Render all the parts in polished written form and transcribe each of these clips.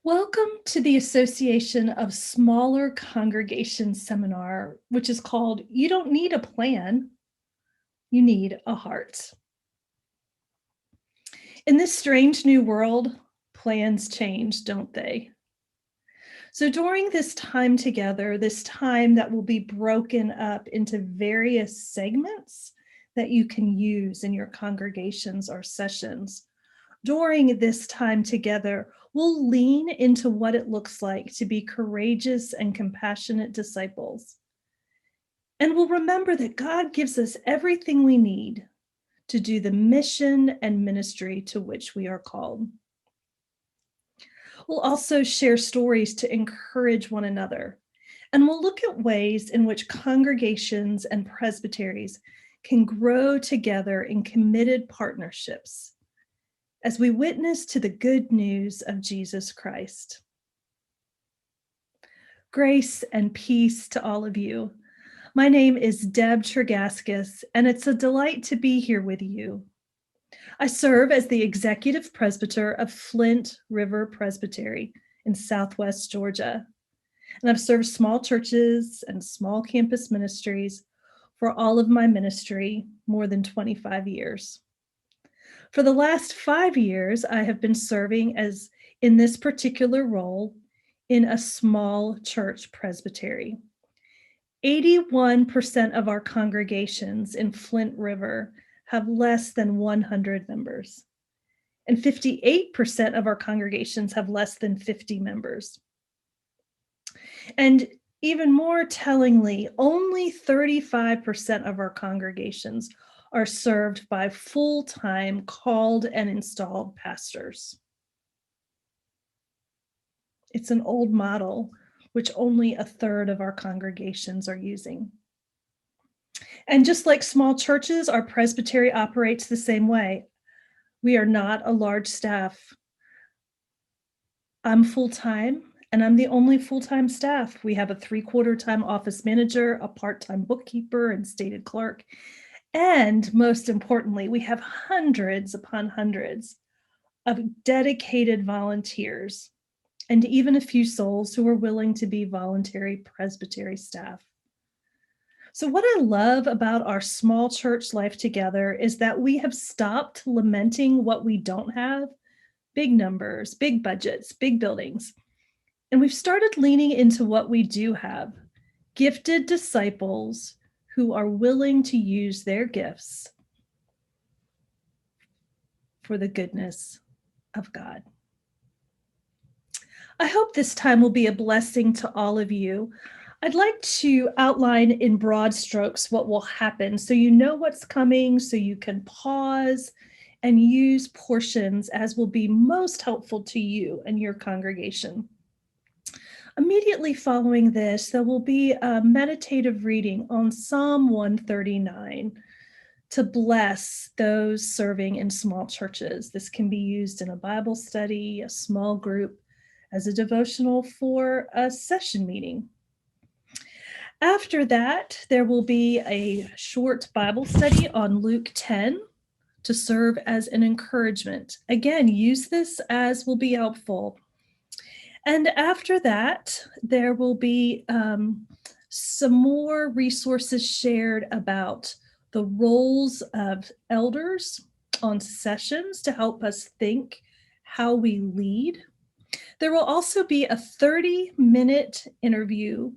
Welcome to the Association of Smaller Congregations seminar, which is called You Don't Need a Plan, You Need a Heart. In this strange new world, plans change, don't they? So during this time together, this time that will be broken up into various segments that you can use in your congregations or sessions, during this time together, we'll lean into what it looks like to be courageous and compassionate disciples. And we'll remember that God gives us everything we need to do the mission and ministry to which we are called. We'll also share stories to encourage one another. And we'll look at ways in which congregations and presbyteries can grow together in committed partnerships as we witness to the good news of Jesus Christ. Grace and peace to all of you. My name is Deb Tregaskis, and it's a delight to be here with you. I serve as the executive presbyter of Flint River Presbytery in Southwest Georgia, and I've served small churches and small campus ministries for all of my ministry, more than 25 years. For the last 5 years, I have been serving as in this particular role in a small church presbytery. 81% of our congregations in Flint River have less than 100 members, and 58% of our congregations have less than 50 members. And even more tellingly, only 35% of our congregations are served by full-time called and installed pastors. It's an old model, which only a third of our congregations are using. And just like small churches, our presbytery operates the same way. We are not a large staff. I'm full-time, and I'm the only full-time staff. We have a 3/4-time office manager, a part-time bookkeeper, and stated clerk. And most importantly, we have hundreds upon hundreds of dedicated volunteers and even a few souls who are willing to be voluntary presbytery staff. So what I love about our small church life together is that we have stopped lamenting what we don't have, big numbers, big budgets, big buildings. And we've started leaning into what we do have, gifted disciples who are willing to use their gifts for the goodness of God. I hope this time will be a blessing to all of you. I'd like to outline in broad strokes what will happen so you know what's coming, so you can pause and use portions as will be most helpful to you and your congregation. Immediately following this, there will be a meditative reading on Psalm 139 to bless those serving in small churches. This can be used in a Bible study, a small group, as a devotional for a session meeting. After that, there will be a short Bible study on Luke 10 to serve as an encouragement. Again, use this as will be helpful. And after that, there will be some more resources shared about the roles of elders on sessions to help us think how we lead. There will also be a 30-minute interview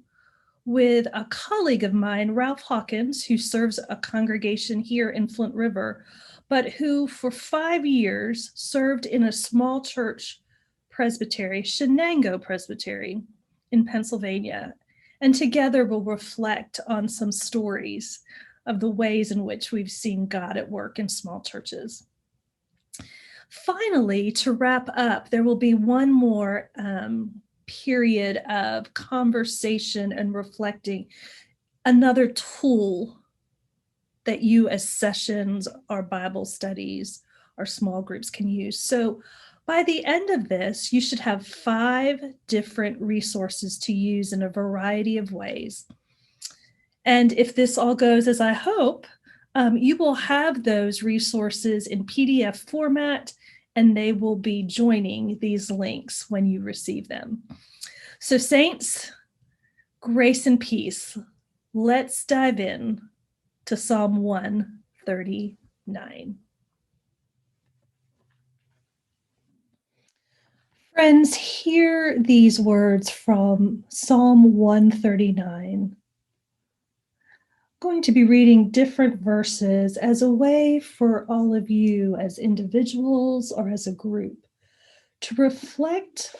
with a colleague of mine, Ralph Hawkins, who serves a congregation here in Flint River, but who for 5 years served in a small church presbytery, Shenango Presbytery in Pennsylvania. And together we'll reflect on some stories of the ways in which we've seen God at work in small churches. Finally, to wrap up, there will be one more period of conversation and reflecting, another tool that you as sessions or Bible studies or small groups can use. So by the end of this, you should have 5 different resources to use in a variety of ways. And if this all goes as I hope, you will have those resources in PDF format and they will be joining these links when you receive them. So, saints, grace and peace. Let's dive in to Psalm 139. Friends, hear these words from Psalm 139. I'm going to be reading different verses as a way for all of you as individuals or as a group to reflect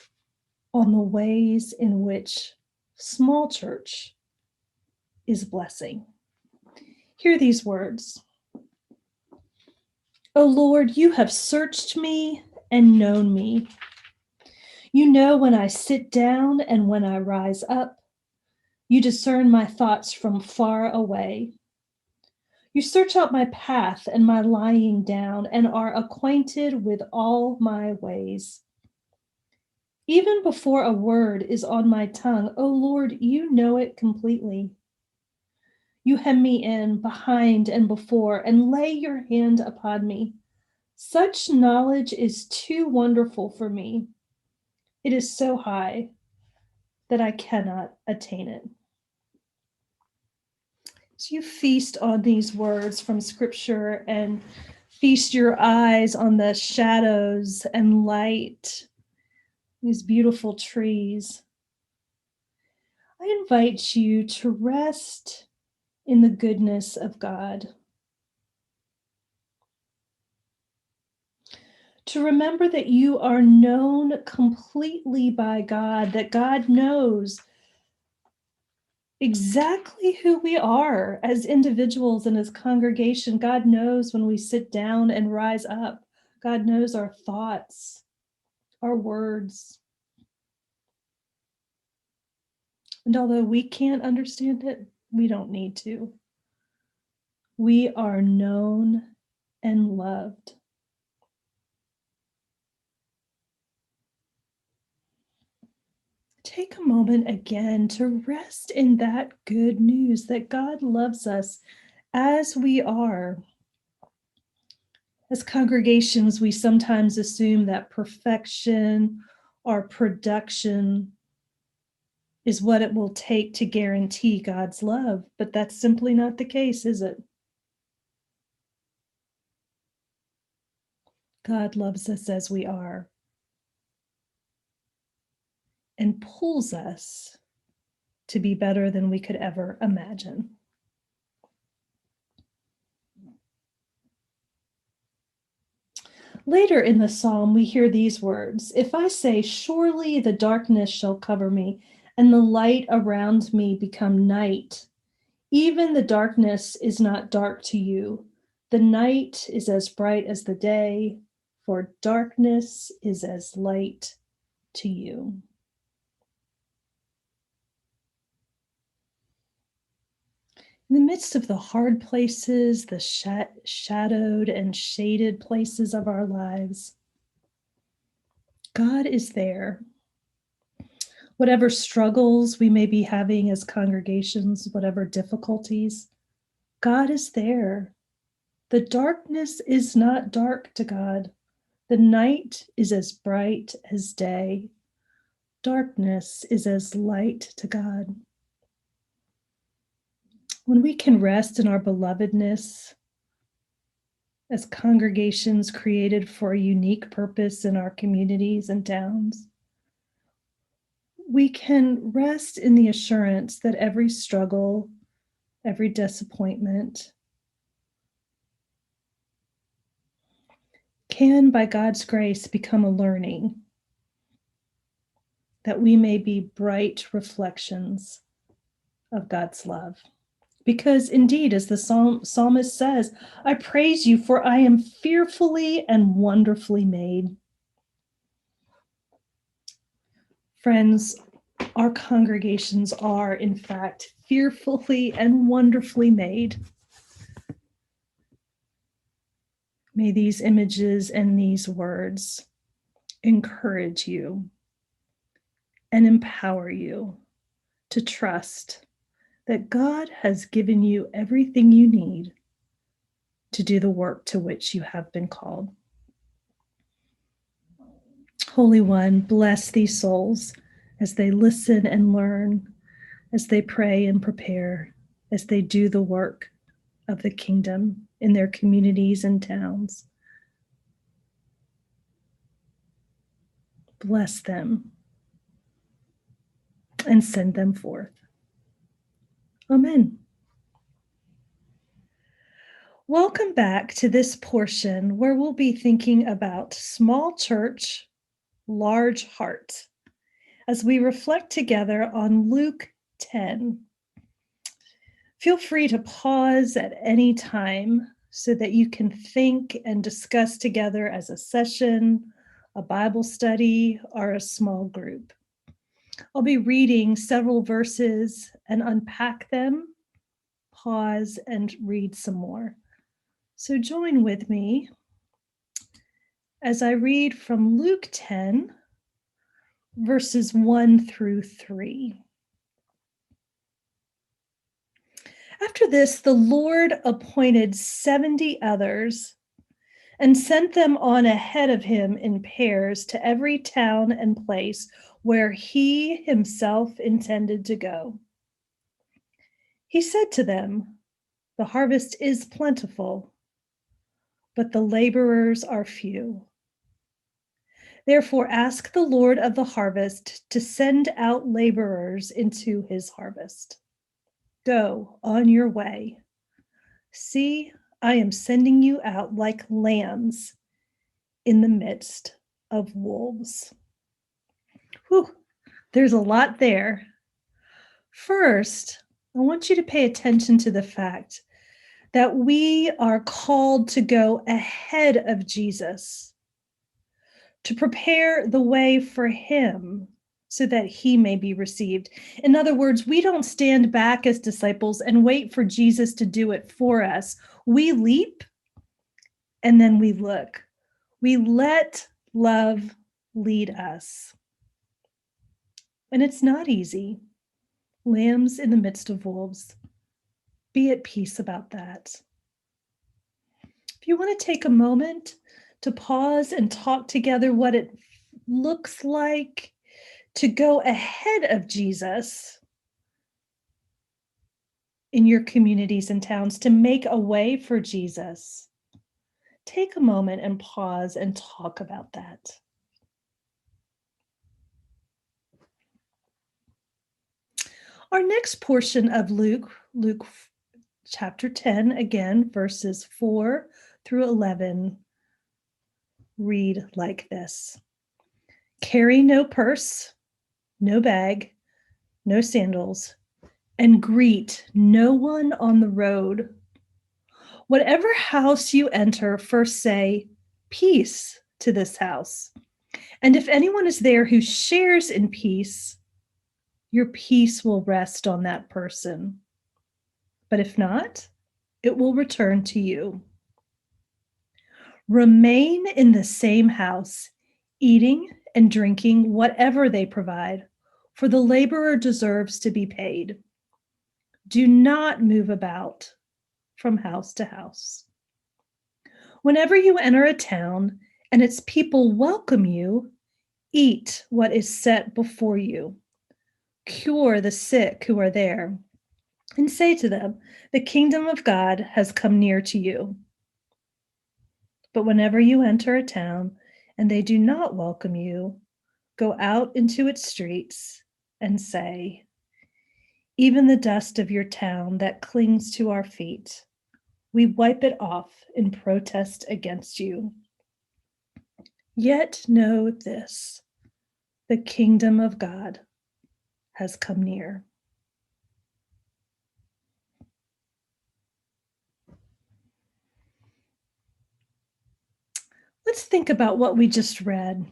on the ways in which small church is blessing. Hear these words. O Lord, you have searched me and known me. You know when I sit down and when I rise up. You discern my thoughts from far away. You search out my path and my lying down and are acquainted with all my ways. Even before a word is on my tongue, O Lord, you know it completely. You hem me in behind and before and lay your hand upon me. Such knowledge is too wonderful for me. It is so high that I cannot attain it. So you feast on these words from Scripture and feast your eyes on the shadows and light, these beautiful trees. I invite you to rest in the goodness of God. To remember that you are known completely by God, that God knows exactly who we are as individuals and as congregation. God knows when we sit down and rise up. God knows our thoughts, our words. And although we can't understand it, we don't need to. We are known and loved. Take a moment again to rest in that good news that God loves us as we are. As congregations, we sometimes assume that perfection or production is what it will take to guarantee God's love, but that's simply not the case, is it? God loves us as we are and pulls us to be better than we could ever imagine. Later in the psalm, we hear these words, "If I say, surely the darkness shall cover me, and the light around me become night, even the darkness is not dark to you. The night is as bright as the day, for darkness is as light to you." In the midst of the hard places, the shadowed and shaded places of our lives, God is there. Whatever struggles we may be having as congregations, whatever difficulties, God is there. The darkness is not dark to God. The night is as bright as day. Darkness is as light to God. When we can rest in our belovedness as congregations created for a unique purpose in our communities and towns, we can rest in the assurance that every struggle, every disappointment can, by God's grace, become a learning, that we may be bright reflections of God's love. Because indeed, as the psalmist says, I praise you, for I am fearfully and wonderfully made. Friends, our congregations are, in fact, fearfully and wonderfully made. May these images and these words encourage you and empower you to trust that God has given you everything you need to do the work to which you have been called. Holy One, bless these souls as they listen and learn, as they pray and prepare, as they do the work of the kingdom in their communities and towns. Bless them and send them forth. Amen. Welcome back to this portion where we'll be thinking about small church, large heart, as we reflect together on Luke 10. Feel free to pause at any time so that you can think and discuss together as a session, a Bible study, or a small group. I'll be reading several verses and unpack them, pause, and read some more. So join with me as I read from Luke 10, verses 1 through 3. After this, the Lord appointed 70 others and sent them on ahead of him in pairs to every town and place where he himself intended to go. He said to them, "The harvest is plentiful, but the laborers are few. Therefore, ask the Lord of the harvest to send out laborers into his harvest. Go on your way. See, I am sending you out like lambs in the midst of wolves." Whew, there's a lot there. First, I want you to pay attention to the fact that we are called to go ahead of Jesus, to prepare the way for him so that he may be received. In other words, we don't stand back as disciples and wait for Jesus to do it for us. We leap and then we look. We let love lead us. And it's not easy. Lambs in the midst of wolves. Be at peace about that. If you want to take a moment to pause and talk together what it looks like to go ahead of Jesus in your communities and towns, to make a way for Jesus, take a moment and pause and talk about that. Our next portion of Luke chapter 10, again, verses 4 through 11, read like this. Carry no purse, no bag, no sandals, and greet no one on the road. Whatever house you enter, first say, "Peace to this house." And if anyone is there who shares in peace, your peace will rest on that person. But if not, it will return to you. Remain in the same house, eating and drinking whatever they provide, for the laborer deserves to be paid. Do not move about from house to house. Whenever you enter a town and its people welcome you, eat what is set before you. Cure the sick who are there, and say to them, "The kingdom of God has come near to you." But whenever you enter a town and they do not welcome you, go out into its streets and say, "Even the dust of your town that clings to our feet, we wipe it off in protest against you." Yet know this, the kingdom of God has come near. Let's think about what we just read.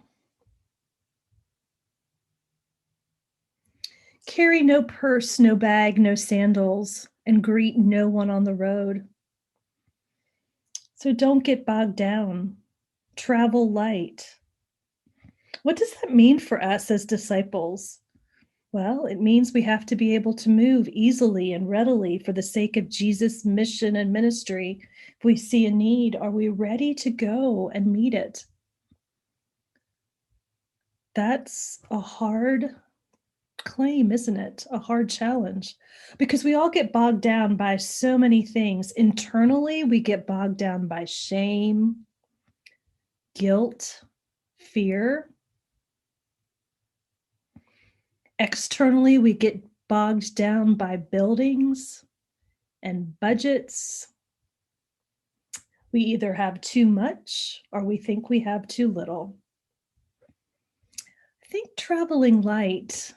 Carry no purse, no bag, no sandals, and greet no one on the road. So don't get bogged down. Travel light. What does that mean for us as disciples? Well, it means we have to be able to move easily and readily for the sake of Jesus' mission and ministry. If we see a need, are we ready to go and meet it? That's a hard claim, isn't it? A hard challenge. Because we all get bogged down by so many things. Internally, we get bogged down by shame, guilt, fear. Externally, we get bogged down by buildings and budgets. We either have too much or we think we have too little. I think traveling light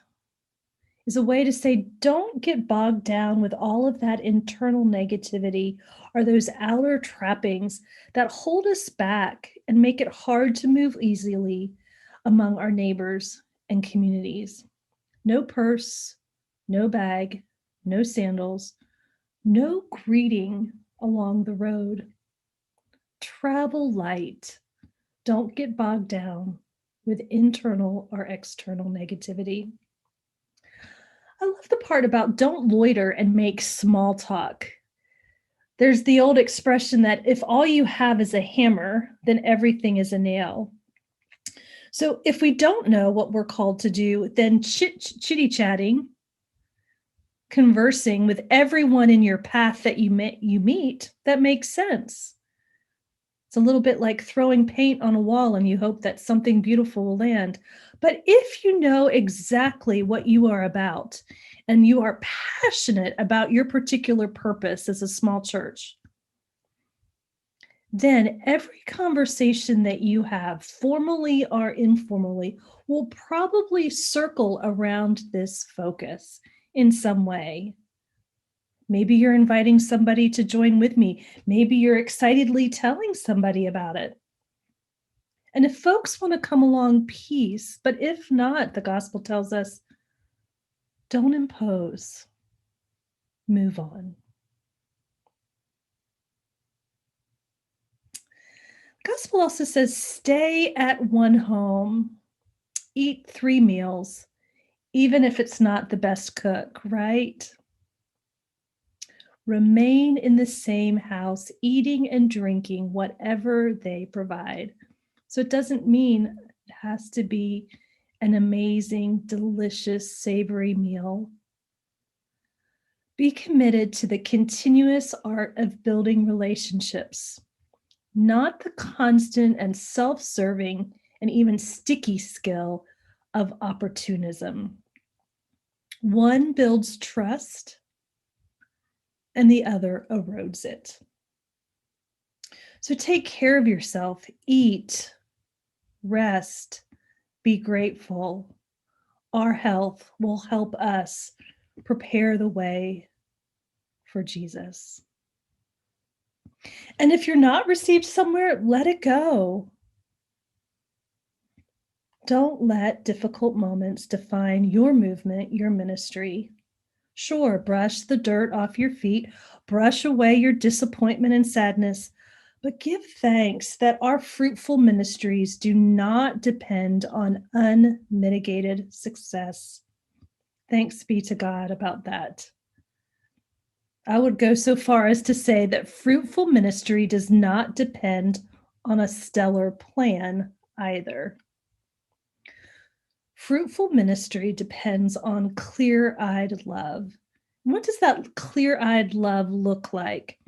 is a way to say, don't get bogged down with all of that internal negativity or those outer trappings that hold us back and make it hard to move easily among our neighbors and communities. No purse, no bag, no sandals, no greeting along the road. Travel light. Don't get bogged down with internal or external negativity. I love the part about don't loiter and make small talk. There's the old expression that if all you have is a hammer, then everything is a nail. So if we don't know what we're called to do, then chitty chatting, conversing with everyone in your path that you meet, that makes sense. It's a little bit like throwing paint on a wall and you hope that something beautiful will land. But if you know exactly what you are about and you are passionate about your particular purpose as a small church, then every conversation that you have, formally or informally, will probably circle around this focus in some way. Maybe you're inviting somebody to join with me. Maybe you're excitedly telling somebody about it. And if folks want to come along, peace. But if not, the gospel tells us, don't impose, move on. Gospel also says, stay at one home, eat 3 meals, even if it's not the best cook, right? Remain in the same house, eating and drinking whatever they provide. So it doesn't mean it has to be an amazing, delicious, savory meal. Be committed to the continuous art of building relationships, not the constant and self-serving and even sticky skill of opportunism. One builds trust and the other erodes it. So take care of yourself, eat, rest, be grateful. Our health will help us prepare the way for Jesus. And if you're not received somewhere, let it go. Don't let difficult moments define your movement, your ministry. Sure, brush the dirt off your feet, brush away your disappointment and sadness, but give thanks that our fruitful ministries do not depend on unmitigated success. Thanks be to God about that. I would go so far as to say that fruitful ministry does not depend on a stellar plan either. Fruitful ministry depends on clear-eyed love. What does that clear-eyed love look like?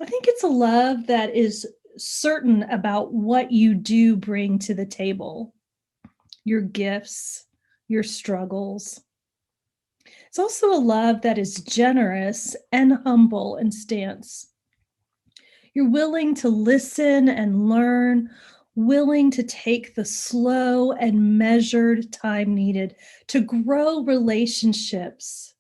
I think it's a love that is certain about what you do bring to the table, your gifts, your struggles. It's also a love that is generous and humble in stance. You're willing to listen and learn, willing to take the slow and measured time needed to grow relationships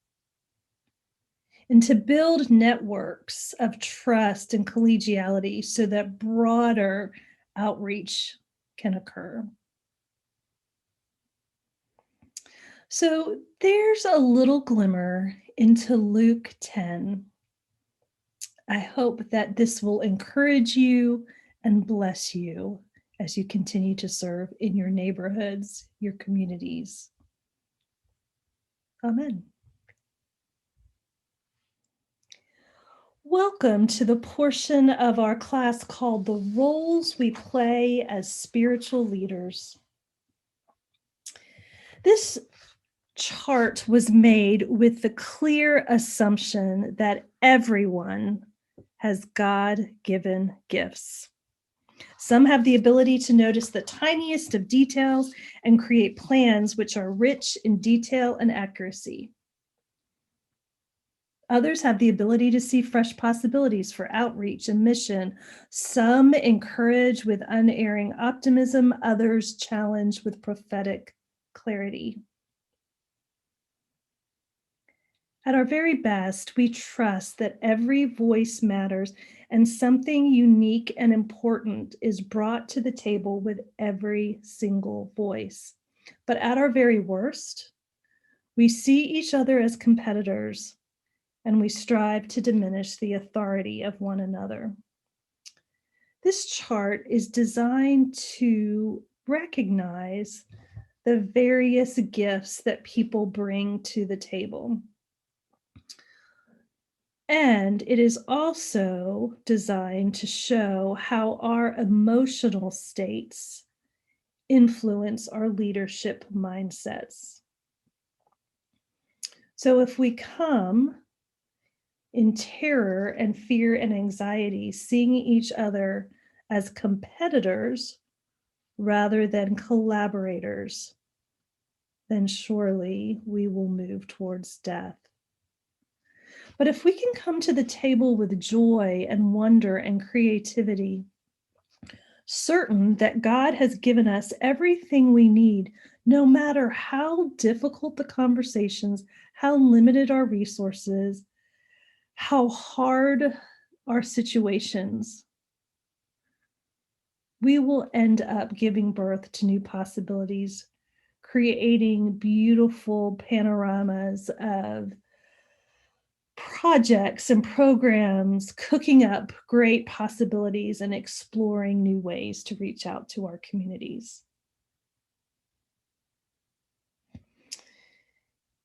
and to build networks of trust and collegiality so that broader outreach can occur. So there's a little glimmer into Luke 10. I hope that this will encourage you and bless you as you continue to serve in your neighborhoods, your communities. Amen. Welcome to the portion of our class called The Roles We Play as Spiritual Leaders. This chart was made with the clear assumption that everyone has God-given gifts. Some have the ability to notice the tiniest of details and create plans which are rich in detail and accuracy. Others have the ability to see fresh possibilities for outreach and mission. Some encourage with unerring optimism, others challenge with prophetic clarity. At our very best, we trust that every voice matters and something unique and important is brought to the table with every single voice. But at our very worst, we see each other as competitors and we strive to diminish the authority of one another. This chart is designed to recognize the various gifts that people bring to the table. And it is also designed to show how our emotional states influence our leadership mindsets. So if we come in terror and fear and anxiety, seeing each other as competitors rather than collaborators, then surely we will move towards death. But if we can come to the table with joy and wonder and creativity, certain that God has given us everything we need, no matter how difficult the conversations, how limited our resources, how hard our situations, we will end up giving birth to new possibilities, creating beautiful panoramas of projects and programs, cooking up great possibilities and exploring new ways to reach out to our communities.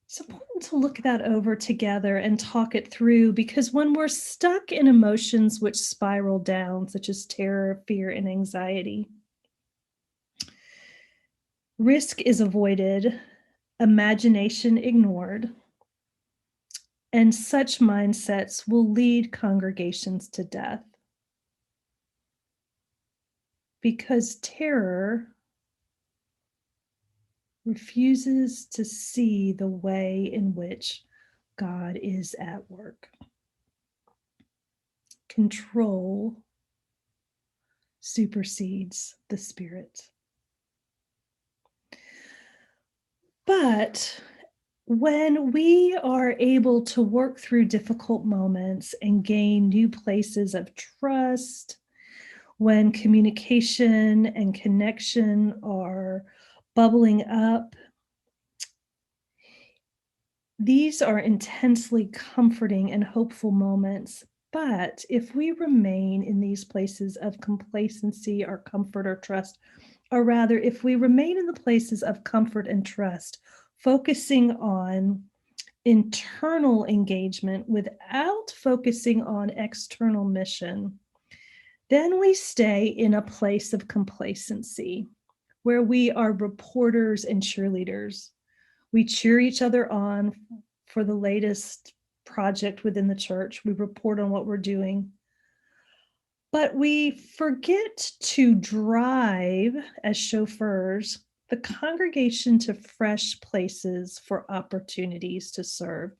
It's important to look that over together and talk it through, because when we're stuck in emotions which spiral down, such as terror, fear, and anxiety, risk is avoided, imagination ignored, and such mindsets will lead congregations to death. Because terror refuses to see the way in which God is at work. Control supersedes the Spirit. But when we are able to work through difficult moments and gain new places of trust, when communication and connection are bubbling up, these are intensely comforting and hopeful moments. But if we remain in these places of complacency or comfort or trust, or rather, if we remain in the places of comfort and trust, focusing on internal engagement without focusing on external mission, then we stay in a place of complacency where we are reporters and cheerleaders. We cheer each other on for the latest project within the church. We report on what we're doing. But we forget to drive as chauffeurs the congregation to fresh places for opportunities to serve.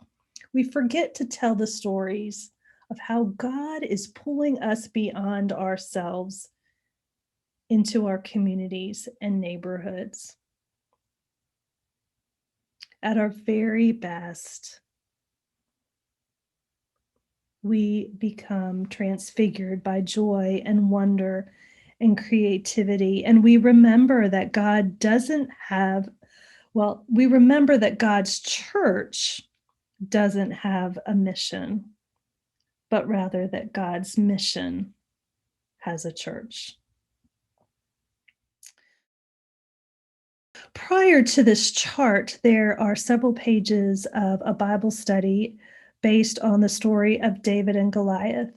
We forget to tell the stories of how God is pulling us beyond ourselves into our communities and neighborhoods. At our very best, we become transfigured by joy and wonder and creativity. And we remember that God doesn't have, we remember that God's church doesn't have a mission, but rather that God's mission has a church. Prior to this chart, there are several pages of a Bible study based on the story of David and Goliath.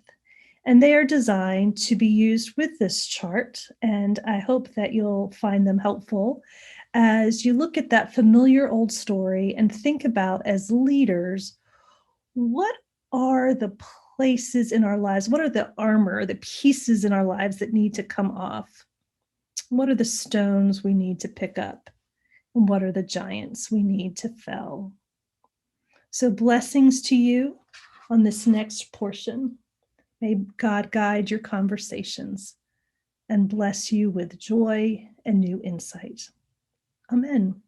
And they are designed to be used with this chart. And I hope that you'll find them helpful as you look at that familiar old story and think about, as leaders, what are the places in our lives? What are the armor, the pieces in our lives that need to come off? What are the stones we need to pick up? And what are the giants we need to fell? So, blessings to you on this next portion. May God guide your conversations and bless you with joy and new insight. Amen.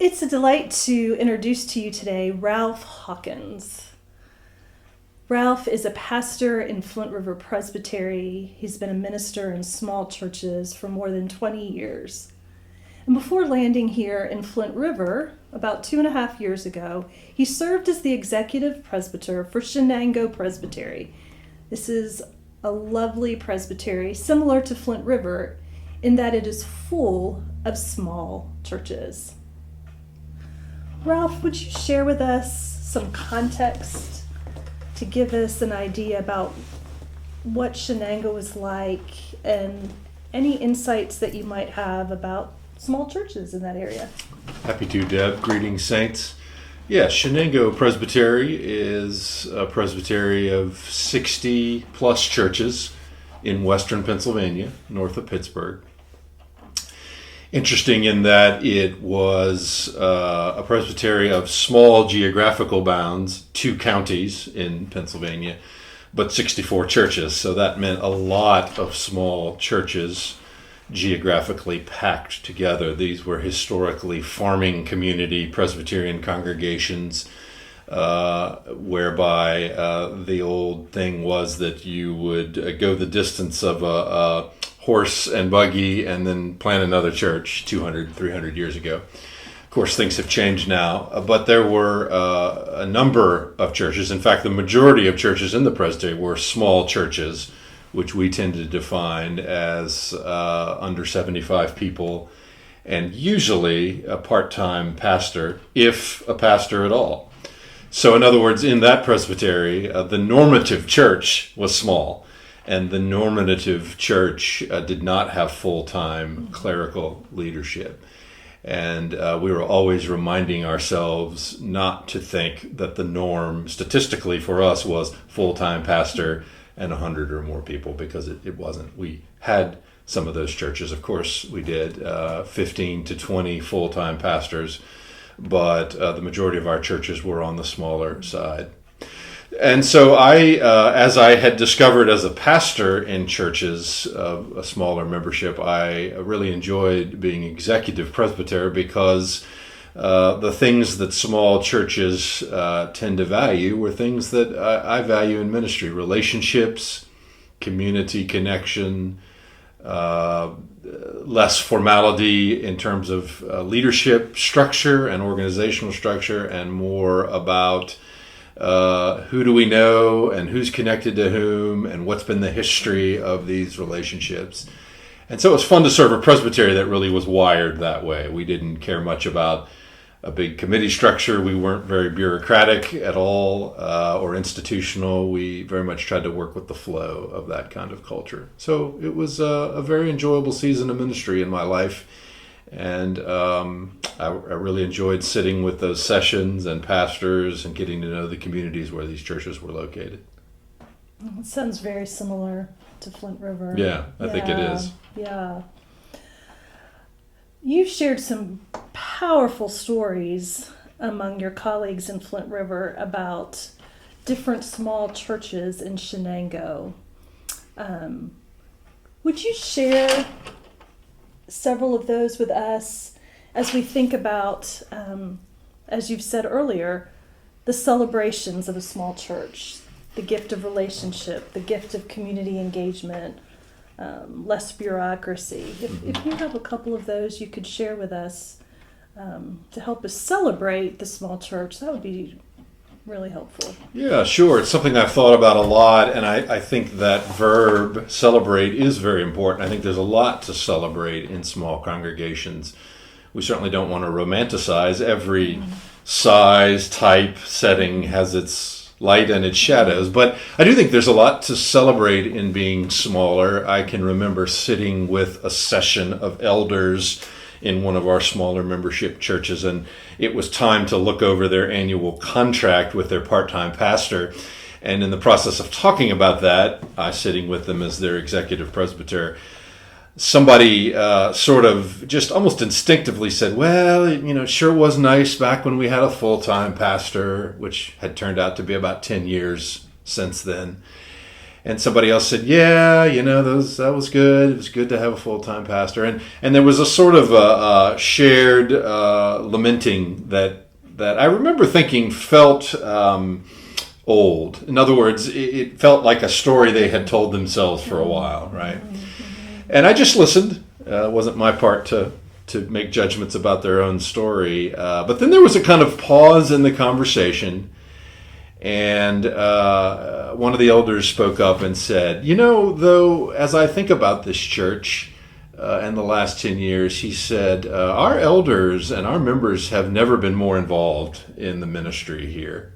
It's a delight to introduce to you today Ralph Hawkins. Ralph is a pastor in Flint River Presbytery. He's been a minister in small churches for more than 20 years. And before landing here in Flint River, about 2.5 years ago, he served as the executive presbyter for Shenango Presbytery. This is a lovely presbytery, similar to Flint River, in that it is full of small churches. Ralph, would you share with us some context to give us an idea about what Shenango is like and any insights that you might have about small churches in that area? Happy to, Deb. Greetings, saints. Yeah, Shenango Presbytery is a presbytery of 60 plus churches in western Pennsylvania, north of Pittsburgh. Interesting in that it was a presbytery of small geographical bounds, 2 counties in Pennsylvania, but 64 churches. So that meant a lot of small churches geographically packed together. These were historically farming community Presbyterian congregations, whereby the old thing was that you would go the distance of a horse and buggy and then plant another church 200, 300 years ago. Of course, things have changed now, but there were a number of churches. In fact, the majority of churches in the presbytery were small churches, which we tend to define as under 75 people, and usually a part-time pastor, if a pastor at all. So in other words, in that presbytery, the normative church was small, and the normative church did not have full-time clerical leadership. And we were always reminding ourselves not to think that the norm statistically for us was full-time pastor and 100 or more people, because it wasn't. We had some of those churches, of course we did, 15 to 20 full-time pastors, but the majority of our churches were on the smaller side. And so as I had discovered as a pastor in churches of a smaller membership, I really enjoyed being executive presbyter, because the things that small churches tend to value were things that I value in ministry: relationships, community connection, less formality in terms of leadership structure and organizational structure, and more about who do we know and who's connected to whom and what's been the history of these relationships. And so it was fun to serve a presbytery that really was wired that way. We didn't care much about a big committee structure. We weren't very bureaucratic at all or institutional. We very much tried to work with the flow of that kind of culture. So it was a very enjoyable season of ministry in my life. And I really enjoyed sitting with those sessions and pastors and getting to know the communities where these churches were located. It sounds very similar to Flint River. Yeah, I think it is. Yeah. You've shared some powerful stories among your colleagues in Flint River about different small churches in Shenango. Would you share several of those with us as we think about, as you've said earlier, the celebrations of a small church, the gift of relationship, the gift of community engagement, less bureaucracy? If you have a couple of those you could share with us to help us celebrate the small church, that would be really helpful. Yeah, sure. It's something I've thought about a lot, and I think that verb, celebrate, is very important. I think there's a lot to celebrate in small congregations. We certainly don't want to romanticize. Every size, type, setting has its light and its shadows, but I do think there's a lot to celebrate in being smaller. I can remember sitting with a session of elders in one of our smaller membership churches, and it was time to look over their annual contract with their part-time pastor. And in the process of talking about that, I sitting with them as their executive presbyter, somebody sort of just almost instinctively said, well, it sure was nice back when we had a full-time pastor, which had turned out to be about 10 years since then. And somebody else said, yeah, that was good. It was good to have a full-time pastor. And there was a sort of a shared lamenting that I remember thinking felt old. In other words, it felt like a story they had told themselves for a while, right? And I just listened. It wasn't my part to make judgments about their own story. But then there was a kind of pause in the conversation. And one of the elders spoke up and said, though, as I think about this church and the last 10 years, he said, our elders and our members have never been more involved in the ministry here.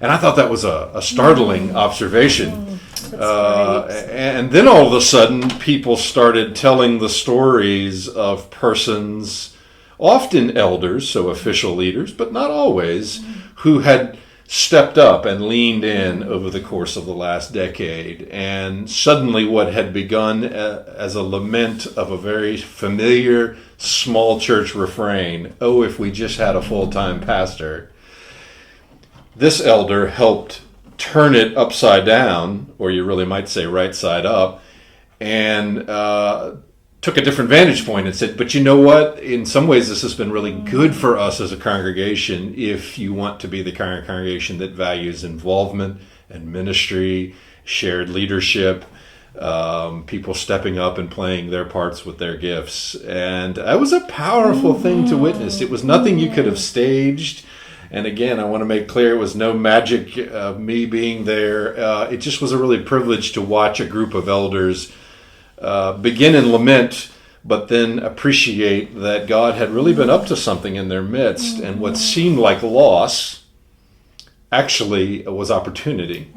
And I thought that was a startling observation. And then all of a sudden, people started telling the stories of persons, often elders, so official leaders, but not always, who had stepped up and leaned in over the course of the last decade. And suddenly what had begun as a lament of a very familiar small church refrain, oh, if we just had a full-time pastor, this elder helped turn it upside down, or you really might say right side up, and took a different vantage point and said, but you know what? In some ways, this has been really good for us as a congregation if you want to be the kind of congregation that values involvement and ministry, shared leadership, people stepping up and playing their parts with their gifts. And that was a powerful thing to witness. It was nothing you could have staged. And again, I want to make clear it was no magic of me being there. It just was a really privilege to watch a group of elders begin in lament, but then appreciate that God had really been up to something in their midst, and what seemed like loss actually was opportunity.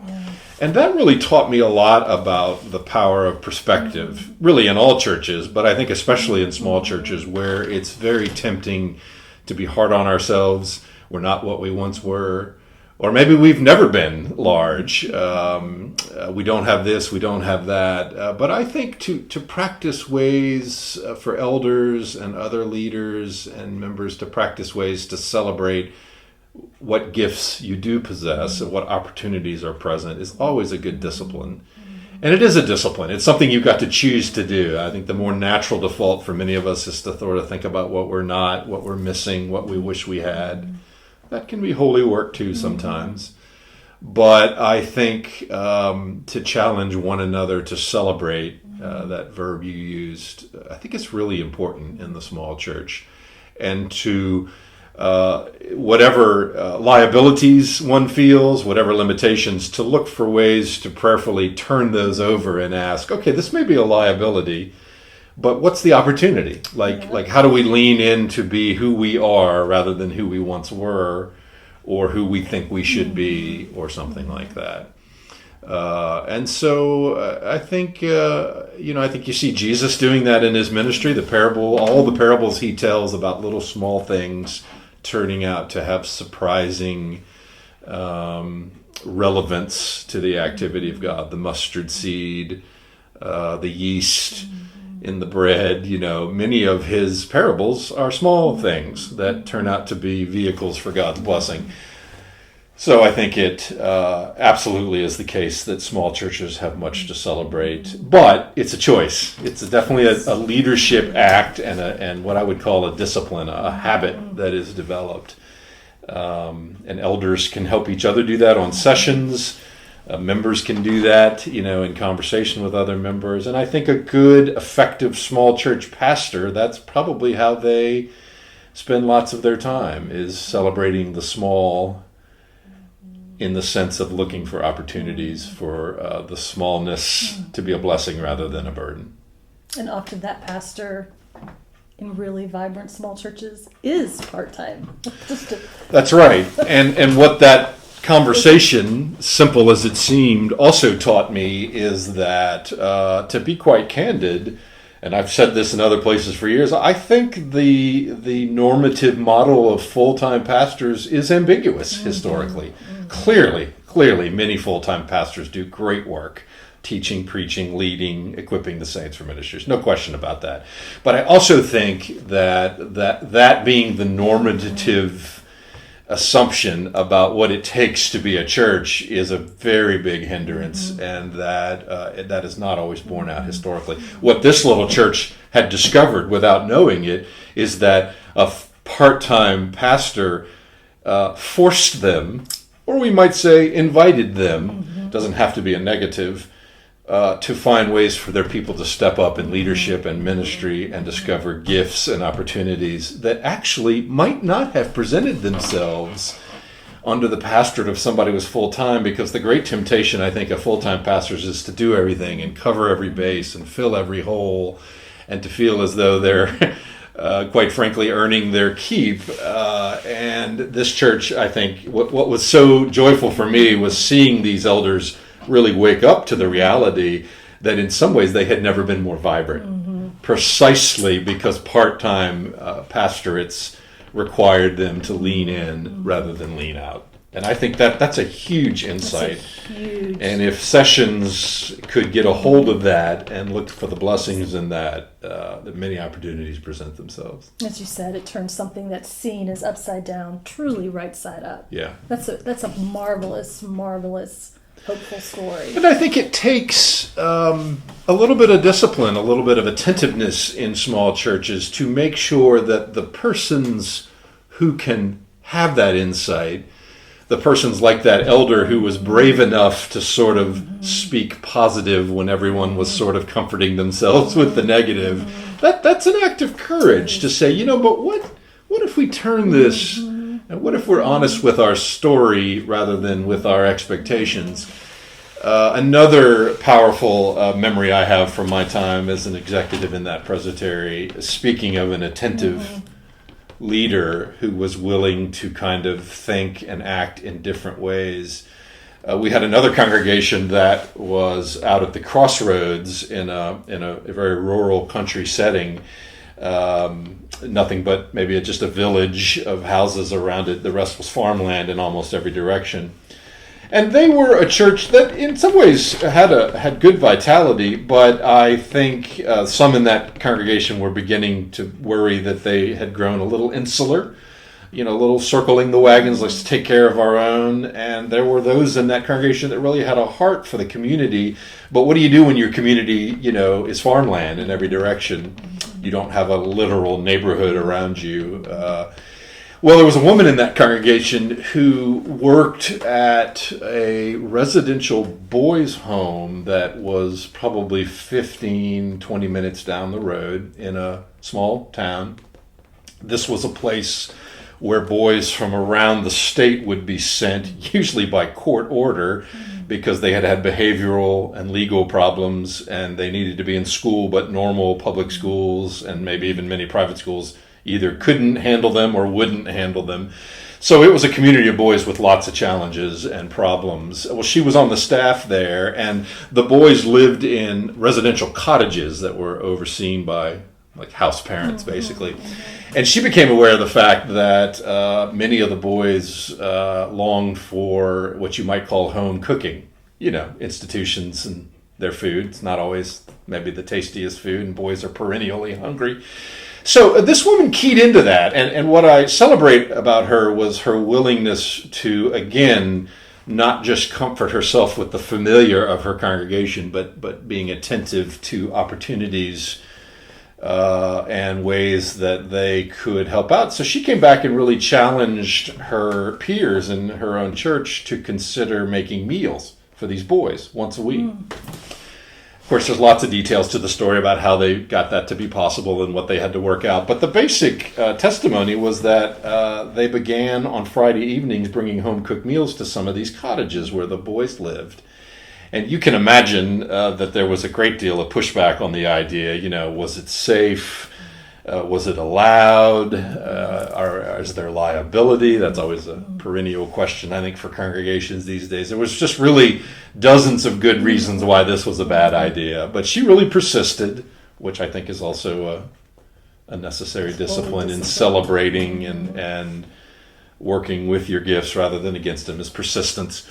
And that really taught me a lot about the power of perspective, really in all churches, but I think especially in small churches where it's very tempting to be hard on ourselves. We're not what we once were. Or maybe we've never been large. We don't have this, we don't have that. But I think to practice ways for elders and other leaders and members to practice ways to celebrate what gifts you do possess and what opportunities are present is always a good discipline. And it is a discipline. It's something you've got to choose to do. I think the more natural default for many of us is to sort of think about what we're not, what we're missing, what we wish we had. That can be holy work too sometimes. But I think to challenge one another to celebrate that verb you used, I think it's really important in the small church. And to whatever liabilities one feels, whatever limitations, to look for ways to prayerfully turn those over and ask, okay, this may be a liability, but what's the opportunity? Like how do we lean in to be who we are rather than who we once were, or who we think we should be, or something like that. And so I think I think you see Jesus doing that in his ministry. All the parables he tells about little small things turning out to have surprising relevance to the activity of God. The mustard seed, the yeast in the bread, many of his parables are small things that turn out to be vehicles for God's blessing. So I think it absolutely is the case that small churches have much to celebrate, but it's a choice. It's definitely a leadership act and what I would call a discipline, a habit that is developed. And elders can help each other do that on sessions. Members can do that, in conversation with other members. And I think a good, effective small church pastor, that's probably how they spend lots of their time, is celebrating the small in the sense of looking for opportunities for the smallness to be a blessing rather than a burden. And often that pastor in really vibrant small churches is part-time. That's right. And what that conversation, simple as it seemed, also taught me is that to be quite candid, and I've said this in other places for years, I think the normative model of full-time pastors is ambiguous historically. Clearly, many full-time pastors do great work, teaching, preaching, leading, equipping the saints for ministries. No question about that. But I also think that being the normative assumption about what it takes to be a church is a very big hindrance, and that is not always borne out historically. What this little church had discovered without knowing it is that a part-time pastor forced them, or we might say invited them, doesn't have to be a negative, to find ways for their people to step up in leadership and ministry and discover gifts and opportunities that actually might not have presented themselves under the pastorate of somebody who was full-time, because the great temptation, I think, of full-time pastors is to do everything and cover every base and fill every hole and to feel as though they're, quite frankly, earning their keep. And this church, I think, what was so joyful for me was seeing these elders really wake up to the reality that in some ways they had never been more vibrant, precisely because part-time pastorates required them to lean in rather than lean out. And I think that's a huge insight. And if Sessions could get a hold of that and look for the blessings in that, that many opportunities present themselves. As you said, it turns something that's seen as upside down truly right side up. Yeah. That's a marvelous, hopeful story. And I think it takes a little bit of discipline, a little bit of attentiveness in small churches to make sure that the persons who can have that insight, the persons like that elder who was brave enough to sort of speak positive when everyone was sort of comforting themselves with the negative, that's an act of courage to say, but what if we turn this, and what if we're honest with our story rather than with our expectations? Another powerful memory I have from my time as an executive in that presbytery, speaking of an attentive leader who was willing to kind of think and act in different ways. We had another congregation that was out at the crossroads in a very rural country setting. Nothing but maybe just a village of houses around it. The rest was farmland in almost every direction. And they were a church that in some ways had good vitality, but I think some in that congregation were beginning to worry that they had grown a little insular, a little circling the wagons, let's take care of our own. And there were those in that congregation that really had a heart for the community. But what do you do when your community, is farmland in every direction? You don't have a literal neighborhood around you. Well, there was a woman in that congregation who worked at a residential boys' home that was probably 15, 20 minutes down the road in a small town. This was a place where boys from around the state would be sent, usually by court order, because they had behavioral and legal problems and they needed to be in school, but normal public schools and maybe even many private schools either couldn't handle them or wouldn't handle them. So it was a community of boys with lots of challenges and problems. Well, she was on the staff there, and the boys lived in residential cottages that were overseen by like house parents, basically. And she became aware of the fact that many of the boys longed for what you might call home cooking, institutions and their food. It's not always maybe the tastiest food, and boys are perennially hungry. So this woman keyed into that, and what I celebrate about her was her willingness to, again, not just comfort herself with the familiar of her congregation, but being attentive to opportunities and ways that they could help out. So she came back and really challenged her peers in her own church to consider making meals for these boys once a week. Of course, there's lots of details to the story about how they got that to be possible and what they had to work out. But the basic testimony was that they began on Friday evenings bringing home cooked meals to some of these cottages where the boys lived. And you can imagine that there was a great deal of pushback on the idea. Was it safe? Was it allowed? Is there liability? That's always a perennial question, I think, for congregations these days. There was just really dozens of good reasons why this was a bad idea. But she really persisted, which I think is also a necessary discipline in celebrating and working with your gifts rather than against them, is persistence.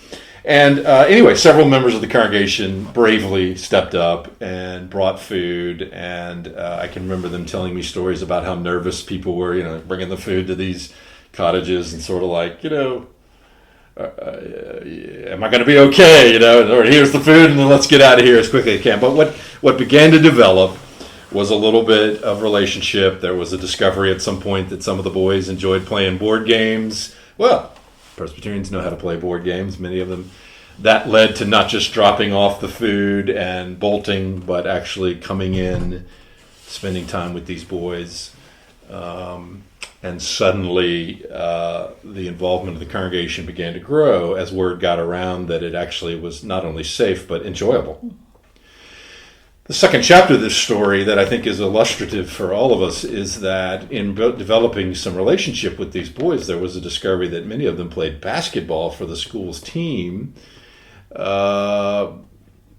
And anyway, several members of the congregation bravely stepped up and brought food. And I can remember them telling me stories about how nervous people were, bringing the food to these cottages and sort of like, am I going to be okay? Or here's the food, and then let's get out of here as quickly as I can. But what began to develop was a little bit of relationship. There was a discovery at some point that some of the boys enjoyed playing board games. Well, Presbyterians know how to play board games, many of them. That led to not just dropping off the food and bolting, but actually coming in, spending time with these boys. And suddenly the involvement of the congregation began to grow as word got around that it actually was not only safe, but enjoyable. The second chapter of this story that I think is illustrative for all of us is that in developing some relationship with these boys, there was a discovery that many of them played basketball for the school's team.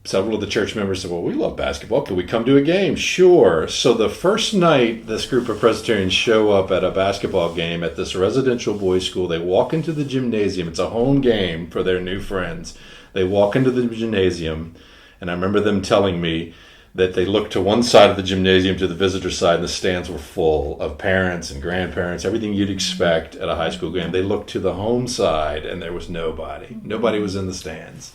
Several of the church members said, well, we love basketball. Can we come to a game? Sure. So the first night this group of Presbyterians show up at a basketball game at this residential boys' school, they walk into the gymnasium. It's a home game for their new friends. They walk into the gymnasium, and I remember them telling me that they looked to one side of the gymnasium to the visitor side, and the stands were full of parents and grandparents, everything you'd expect at a high school game. They looked to the home side, and there was nobody. Nobody was in the stands.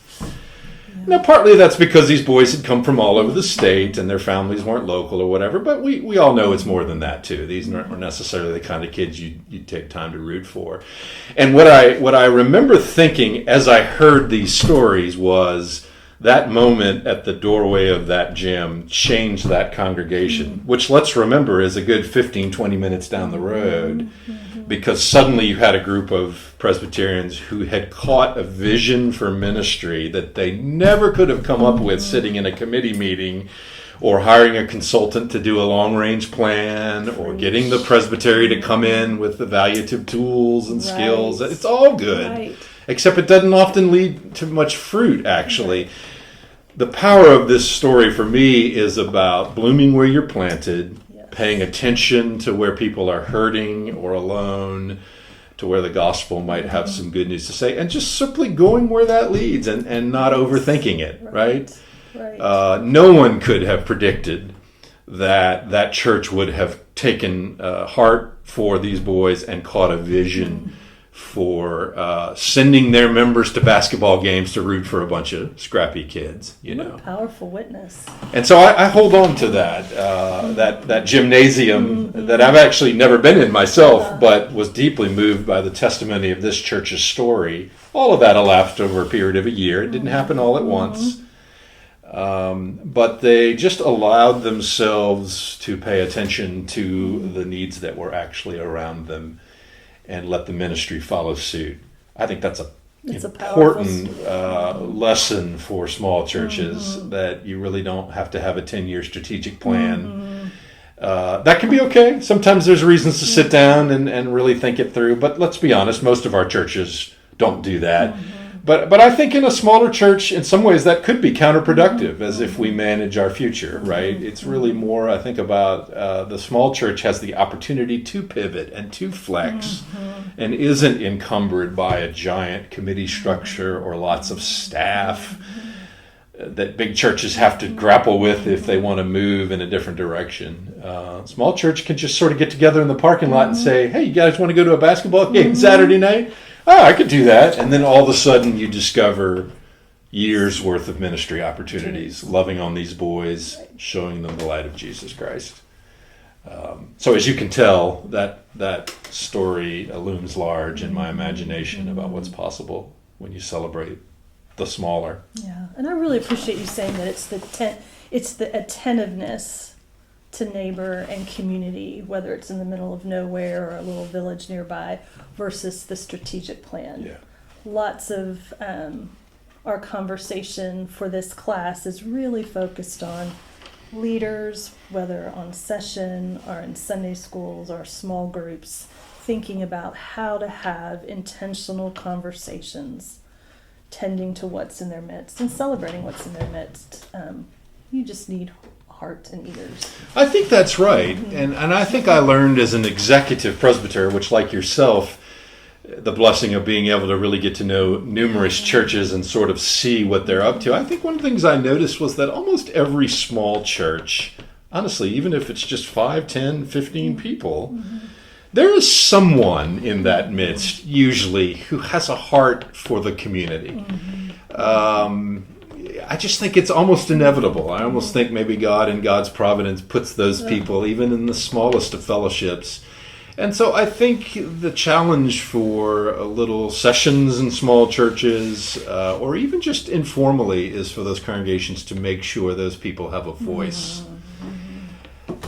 Now, partly that's because these boys had come from all over the state and their families weren't local or whatever, but we all know it's more than that, too. These aren't necessarily the kind of kids you'd take time to root for. And what I remember thinking as I heard these stories was that moment at the doorway of that gym changed that congregation, which, let's remember, is a good 15, 20 minutes down the road, because suddenly you had a group of Presbyterians who had caught a vision for ministry that they never could have come up with sitting in a committee meeting or hiring a consultant to do a long-range plan or getting the presbytery to come in with evaluative tools and skills. It's all good, except it doesn't often lead to much fruit, actually. The power of this story for me is about blooming where you're planted, paying attention to where people are hurting or alone, to where the gospel might have some good news to say, and just simply going where that leads and not overthinking it, right? No one could have predicted that church would have taken heart for these boys and caught a vision for sending their members to basketball games to root for a bunch of scrappy kids. What a powerful witness. And so I hold on to that gymnasium that I've actually never been in myself, but was deeply moved by the testimony of this church's story. All of that elapsed over a period of a year. It didn't happen all at once. But they just allowed themselves to pay attention to the needs that were actually around them and let the ministry follow suit. I think that's an important lesson for small churches, that you really don't have to have a 10-year strategic plan. That can be okay. Sometimes there's reasons to sit down and really think it through, but let's be honest, most of our churches don't do that. But I think in a smaller church, in some ways, that could be counterproductive as if we manage our future, right? It's really more, I think, about the small church has the opportunity to pivot and to flex and isn't encumbered by a giant committee structure or lots of staff that big churches have to grapple with if they want to move in a different direction. Small church can just sort of get together in the parking lot and say, hey, you guys want to go to a basketball game Saturday night? Oh, I could do that. And then all of a sudden you discover years worth of ministry opportunities, loving on these boys, showing them the light of Jesus Christ. So as you can tell, that story looms large in my imagination about what's possible when you celebrate the smaller. Yeah, and I really appreciate you saying that it's the attentiveness to neighbor and community, whether it's in the middle of nowhere or a little village nearby, versus the strategic plan. Yeah. Lots of our conversation for this class is really focused on leaders, whether on session or in Sunday schools or small groups, thinking about how to have intentional conversations, tending to what's in their midst and celebrating what's in their midst. You just need heart and ears. I think that's right. And I think I learned as an executive presbyter, which, like yourself, the blessing of being able to really get to know numerous churches and sort of see what they're up to. I think one of the things I noticed was that almost every small church, honestly, even if it's just 5, 10, 15 people, there is someone in that midst, usually, who has a heart for the community. I just think it's almost inevitable. I almost think maybe God in God's providence puts those people even in the smallest of fellowships. And so I think the challenge for little sessions in small churches, or even just informally, is for those congregations to make sure those people have a voice.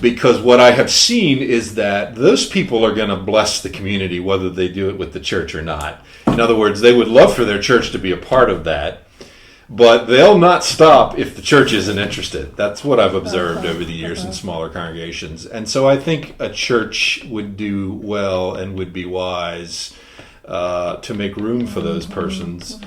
Because what I have seen is that those people are going to bless the community whether they do it with the church or not. In other words, they would love for their church to be a part of that, but they'll not stop if the church isn't interested. That's what I've observed over the years in smaller congregations. And so I think a church would do well and would be wise to make room for those persons.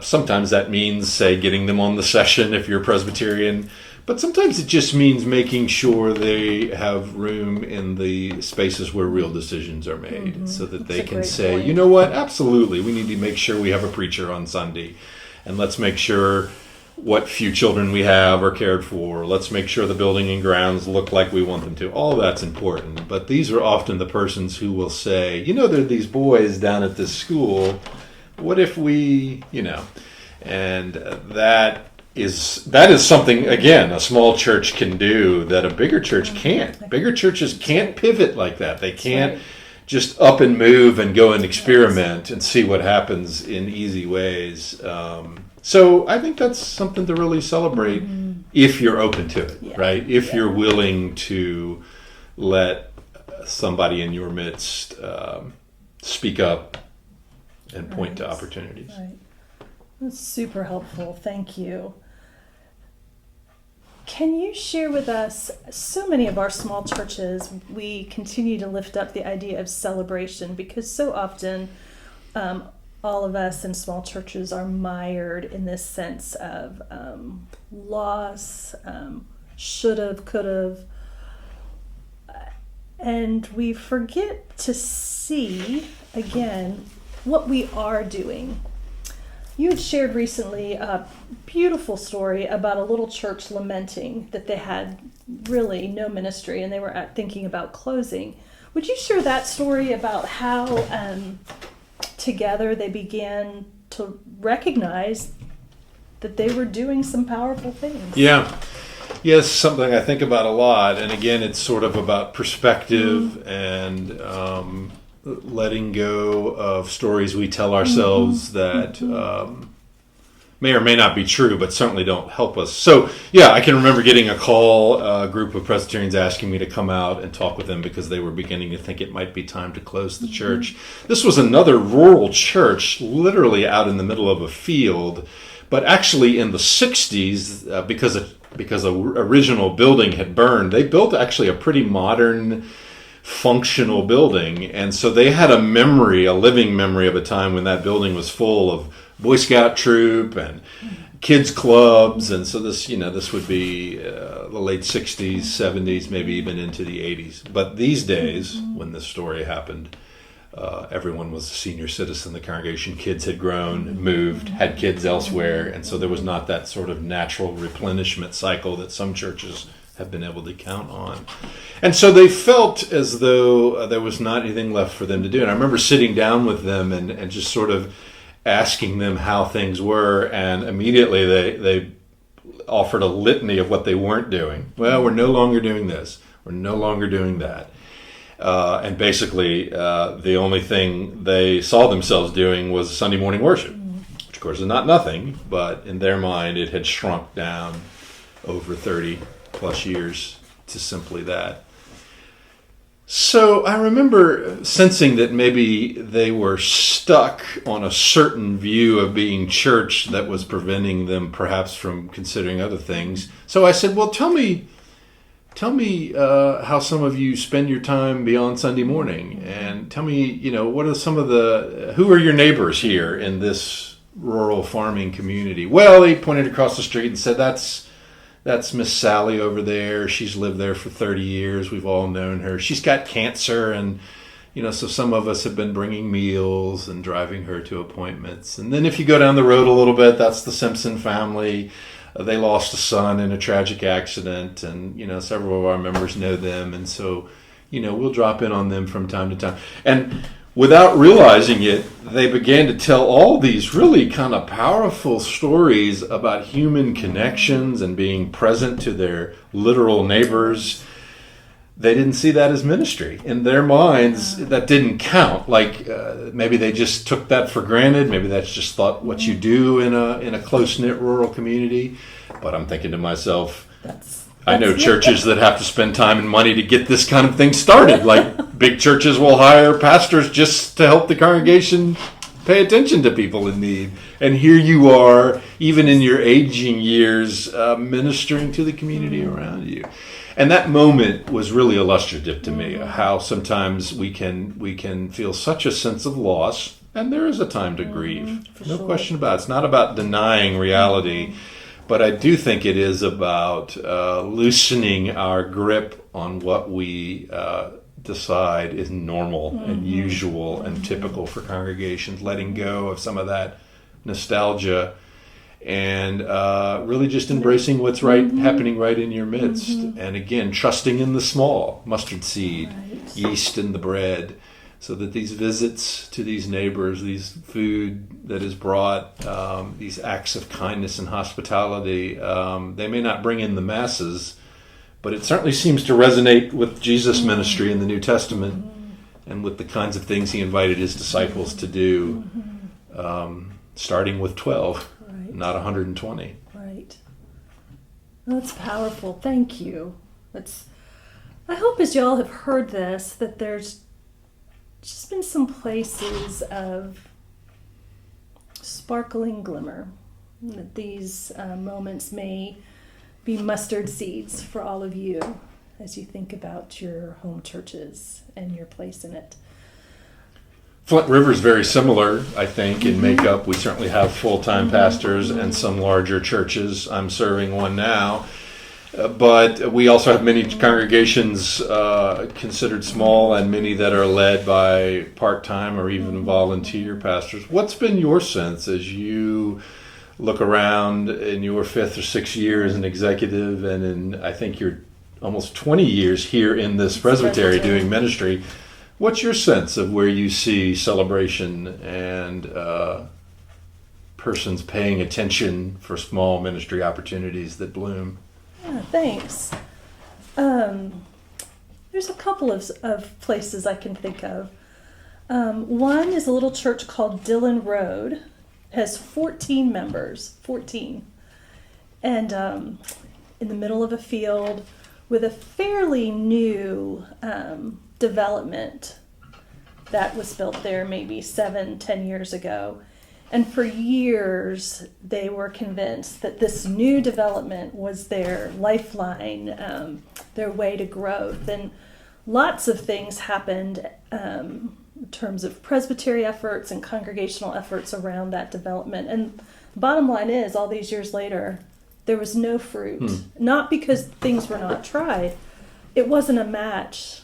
Sometimes that means, say, getting them on the session if you're Presbyterian. But sometimes it just means making sure they have room in the spaces where real decisions are made, so that they can say, you know what, absolutely, we need to make sure we have a preacher on Sunday. And let's make sure what few children we have are cared for. Let's make sure the building and grounds look like we want them to. All that's important. But these are often the persons who will say, you know, there are these boys down at this school. What if we, and that is something, again, a small church can do that a bigger church can't. Bigger churches can't pivot like that. They can't just up and move and go and experiment and see what happens in easy ways. So I think that's something to really celebrate if you're open to it, right? If you're willing to let somebody in your midst speak up and point to opportunities. Right. That's super helpful. Thank you. Can you share with us, so many of our small churches, we continue to lift up the idea of celebration because so often all of us in small churches are mired in this sense of loss, should have, could have, and we forget to see, again, what we are doing. You had shared recently a beautiful story about a little church lamenting that they had really no ministry and they were thinking about closing. Would you share that story about how together they began to recognize that they were doing some powerful things? Yeah. Yes, something I think about a lot. And again, it's sort of about perspective and letting go of stories we tell ourselves that may or may not be true, but certainly don't help us. So, yeah, I can remember getting a call, a group of Presbyterians asking me to come out and talk with them because they were beginning to think it might be time to close the church. This was another rural church, literally out in the middle of a field, but actually in the 60s, because the original building had burned, they built actually a pretty modern, functional building. And so they had a living memory of a time when that building was full of Boy Scout troop and kids clubs. And so this would be the late 60s, 70s, maybe even into the 80s. But these days, when this story happened, everyone was a senior citizen. The congregation, kids had grown, moved, had kids elsewhere. And so there was not that sort of natural replenishment cycle that some churches have been able to count on. And so they felt as though there was not anything left for them to do. And I remember sitting down with them and just sort of asking them how things were, and immediately they offered a litany of what they weren't doing. Well, we're no longer doing this. We're no longer doing that. And basically, the only thing they saw themselves doing was Sunday morning worship, which of course is not nothing, but in their mind it had shrunk down over 30 plus years to simply that. So I remember sensing that maybe they were stuck on a certain view of being church that was preventing them perhaps from considering other things. So I said, well, tell me how some of you spend your time beyond Sunday morning, and tell me, what are who are your neighbors here in this rural farming community? Well, he pointed across the street and said, that's Miss Sally over there. She's lived there for 30 years. We've all known her. She's got cancer, and so some of us have been bringing meals and driving her to appointments. And then if you go down the road a little bit, that's the Simpson family. They lost a son in a tragic accident, and several of our members know them. And so, we'll drop in on them from time to time. And without realizing it, they began to tell all these really kind of powerful stories about human connections and being present to their literal neighbors. They didn't see that as ministry. In their minds, that didn't count. Like maybe they just took that for granted. Maybe that's just thought what you do in a close-knit rural community. But I'm thinking to myself, I know churches that have to spend time and money to get this kind of thing started. Like big churches will hire pastors just to help the congregation pay attention to people in need. And here you are, even in your aging years, ministering to the community around you. And that moment was really illustrative to me, how sometimes we can feel such a sense of loss, and there is a time to grieve. No question about it. It's not about denying reality, but I do think it is about loosening our grip on what we decide is normal and usual and typical for congregations, letting go of some of that nostalgia and really just embracing what's happening right in your midst. And again, trusting in the small, mustard seed, yeast in the bread, so that these visits to these neighbors, these food that is brought, these acts of kindness and hospitality, they may not bring in the masses, but it certainly seems to resonate with Jesus' ministry in the New Testament and with the kinds of things he invited his disciples to do, starting with 12. Not 120. Right. Well, that's powerful. Thank you. I hope as y'all have heard this, that there's just been some places of sparkling glimmer. That these moments may be mustard seeds for all of you as you think about your home churches and your place in it. Flint River is very similar, I think, in makeup. We certainly have full-time pastors and some larger churches. I'm serving one now. But we also have many congregations considered small and many that are led by part-time or even volunteer pastors. What's been your sense as you look around in your 5th or 6th year as an executive and in, I think, your almost 20 years here in this presbytery doing ministry? What's your sense of where you see celebration and persons paying attention for small ministry opportunities that bloom? Yeah, thanks. There's a couple of places I can think of. One is a little church called Dillon Road. It has 14 members, 14. And in the middle of a field with a fairly new development that was built there maybe 7-10 years ago. And for years, they were convinced that this new development was their lifeline, their way to growth. And lots of things happened in terms of presbytery efforts and congregational efforts around that development. And the bottom line is, all these years later, there was no fruit. Not because things were not tried. It wasn't a match.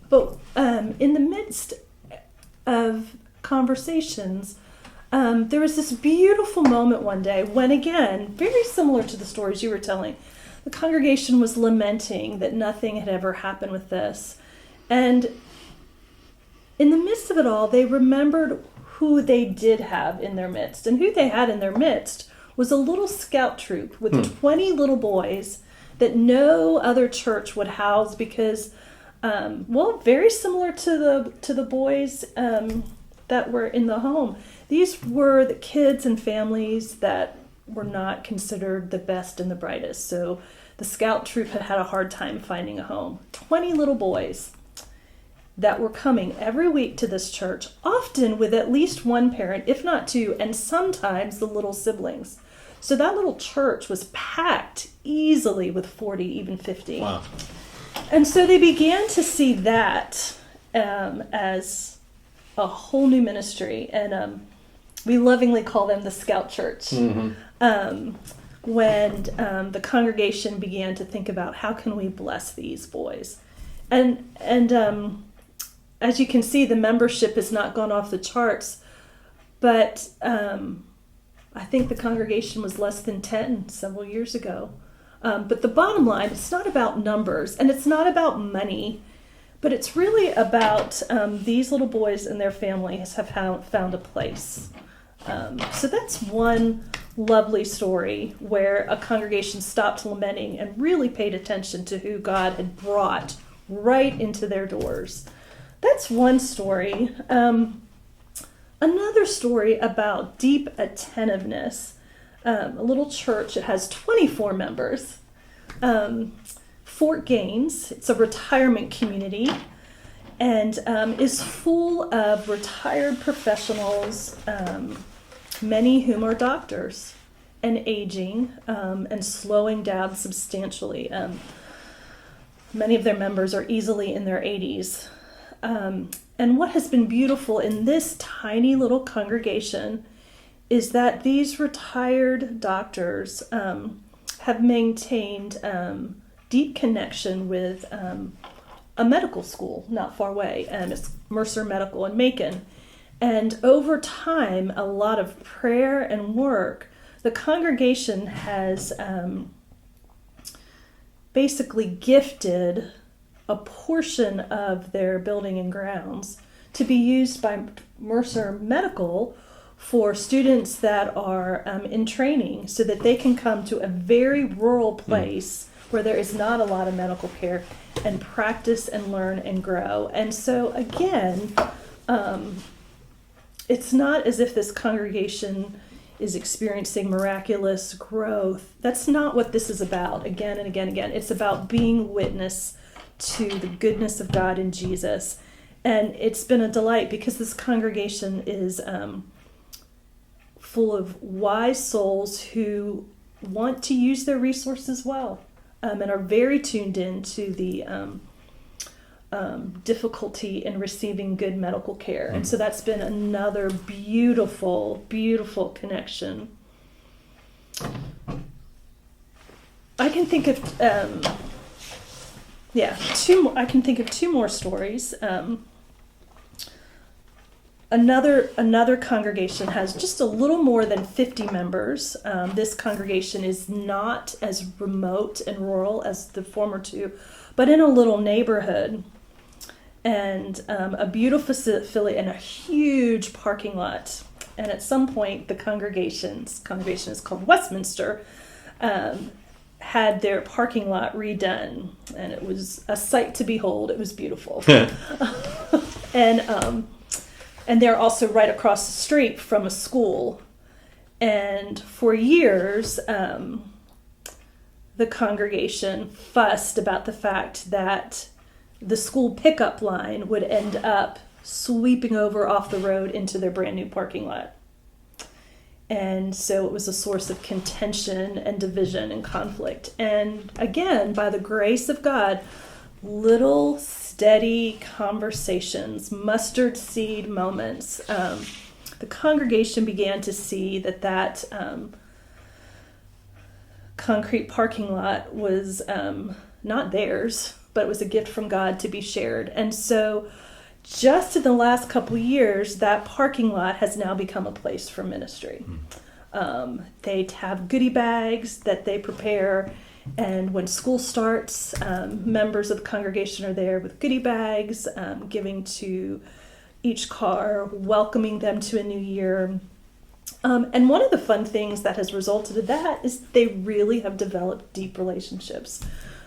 But in the midst of conversations, there was this beautiful moment one day when, again, very similar to the stories you were telling, the congregation was lamenting that nothing had ever happened with this. And in the midst of it all, they remembered who they did have in their midst. And who they had in their midst was a little scout troop with 20 little boys that no other church would house because very similar to the boys that were in the home. These were the kids and families that were not considered the best and the brightest. So the scout troop had a hard time finding a home. 20 little boys that were coming every week to this church, often with at least one parent, if not two, and sometimes the little siblings. So that little church was packed easily with 40, even 50. Wow. And so they began to see that as a whole new ministry. And we lovingly call them the Scout Church. When the congregation began to think about how can we bless these boys. And as you can see, the membership has not gone off the charts. But I think the congregation was less than 10 several years ago. But the bottom line, it's not about numbers and it's not about money, But it's really about these little boys and their families have found a place. So that's one lovely story where a congregation stopped lamenting and really paid attention to who God had brought right into their doors. That's one story. Another story about deep attentiveness. A little church, it has 24 members. Fort Gaines, it's a retirement community, and is full of retired professionals, many whom are doctors, and aging and slowing down substantially. Many of their members are easily in their 80s. And what has been beautiful in this tiny little congregation is that these retired doctors have maintained deep connection with a medical school not far away, and it's Mercer Medical in Macon. And over time, a lot of prayer and work, the congregation has basically gifted a portion of their building and grounds to be used by Mercer Medical for students that are in training, so that they can come to a very rural place where there is not a lot of medical care and practice and learn and grow. And so again, it's not as if this congregation is experiencing miraculous growth. That's not what this is about, again and again and again. It's about being witness to the goodness of God in Jesus. And it's been a delight because this congregation is full of wise souls who want to use their resources well, and are very tuned in to the difficulty in receiving good medical care. And so that's been another beautiful, beautiful connection. I can think of two more stories. Another congregation has just a little more than 50 members. This congregation is not as remote and rural as the former two, but in a little neighborhood. And a beautiful facility and a huge parking lot. And at some point, the congregation is called Westminster, had their parking lot redone, and it was a sight to behold. It was beautiful. And they're also right across the street from a school. And for years, the congregation fussed about the fact that the school pickup line would end up sweeping over off the road into their brand new parking lot. And so it was a source of contention and division and conflict. And again, by the grace of God, little steady conversations, mustard seed moments, the congregation began to see that concrete parking lot was not theirs, but it was a gift from God to be shared. And so just in the last couple of years, that parking lot has now become a place for ministry. They have goodie bags that they prepare, and when school starts, members of the congregation are there with goodie bags, giving to each car, welcoming them to a new year. And one of the fun things that has resulted in that is they really have developed deep relationships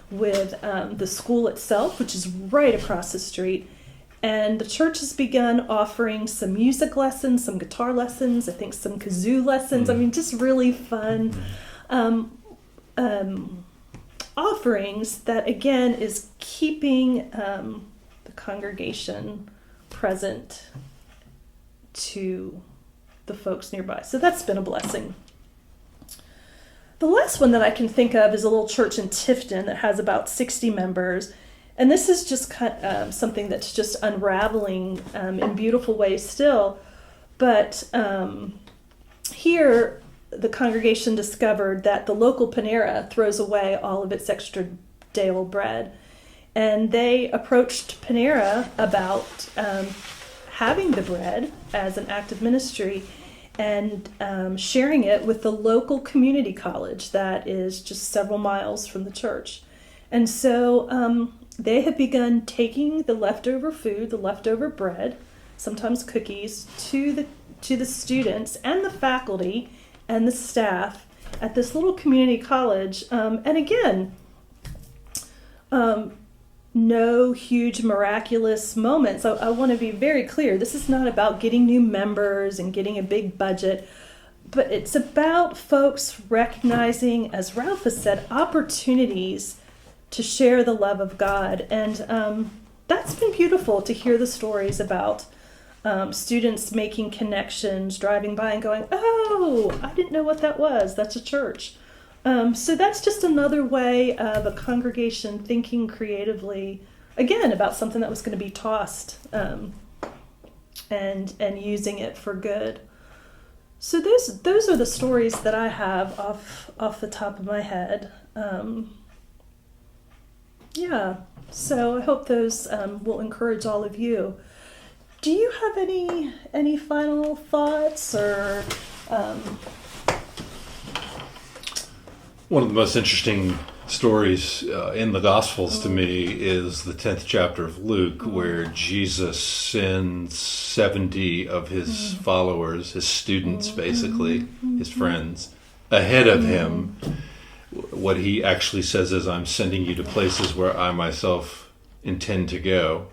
with the school itself, which is right across the street. And the church has begun offering some music lessons, some guitar lessons, I think some kazoo lessons. I mean, just really fun offerings that, again, is keeping the congregation present to the folks nearby. So that's been a blessing. The last one that I can think of is a little church in Tifton that has about 60 members. And this is just something that's just unraveling in beautiful ways still. But here, the congregation discovered that the local Panera throws away all of its extra day-old bread. And they approached Panera about having the bread as an act of ministry and sharing it with the local community college that is just several miles from the church. And so they have begun taking the leftover food, the leftover bread, sometimes cookies, to the students and the faculty and the staff at this little community college. And again, no huge miraculous moments. I want to be very clear. This is not about getting new members and getting a big budget, but it's about folks recognizing, as Ralph has said, opportunities to share the love of God. And that's been beautiful to hear the stories about students making connections, driving by and going, oh, I didn't know what that was. That's a church. So that's just another way of a congregation thinking creatively, again, about something that was going to be tossed, and using it for good. So those are the stories that I have off the top of my head. Yeah, so I hope those will encourage all of you. Do you have any final thoughts or? One of the most interesting stories in the Gospels to me is the 10th chapter of Luke, where Jesus sends 70 of his followers, his students basically, his friends, ahead of him. What he actually says is, I'm sending you to places where I myself intend to go.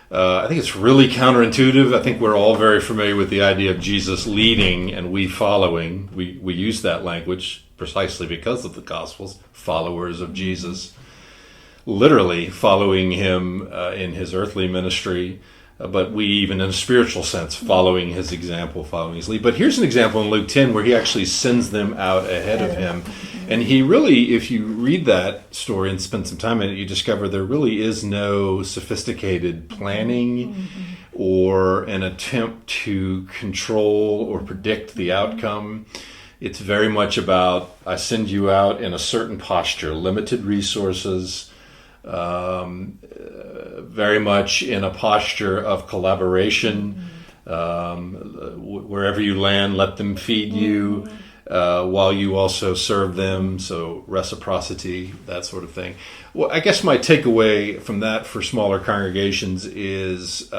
I think it's really counterintuitive. I think we're all very familiar with the idea of Jesus leading and we following. We use that language precisely because of the Gospels, followers of Jesus, literally following him in his earthly ministry, but we even in a spiritual sense, following his example, following his lead. But here's an example in Luke 10 where he actually sends them out ahead of him. And he really, if you read that story and spend some time in it, you discover there really is no sophisticated planning or an attempt to control or predict the outcome. It's very much about, I send you out in a certain posture, limited resources, very much in a posture of collaboration. Wherever you land, let them feed you while you also serve them. So reciprocity, that sort of thing. Well, I guess my takeaway from that for smaller congregations is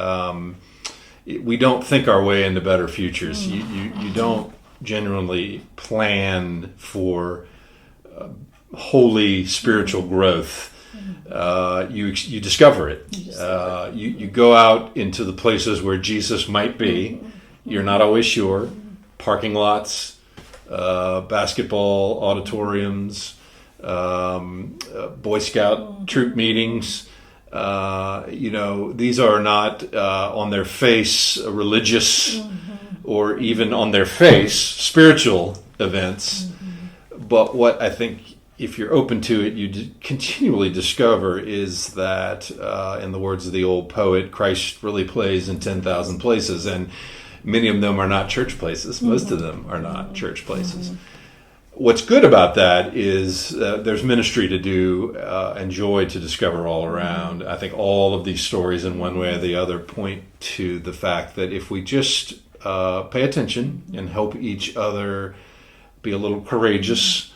we don't think our way into better futures. You don't genuinely plan for holy spiritual growth. You discover it. You go out into the places where Jesus might be. You're not always sure. Parking lots, basketball auditoriums, Boy Scout troop meetings. These are not on their face religious or even on their face spiritual events. But what I think, if you're open to it, you continually discover is that, in the words of the old poet, Christ really plays in 10,000 places, and many of them are not church places. Most of them are not church places. What's good about that is there's ministry to do and joy to discover all around. I think all of these stories, in one way or the other, point to the fact that if we just pay attention and help each other be a little courageous,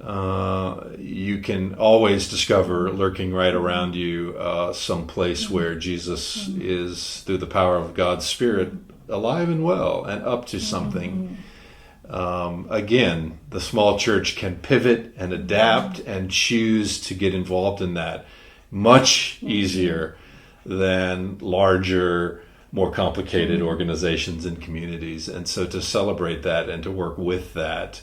you can always discover lurking right around you some place where Jesus is, through the power of God's Spirit, alive and well and up to something. Again, the small church can pivot and adapt and choose to get involved in that much easier than larger, more complicated organizations and communities. And so to celebrate that and to work with that,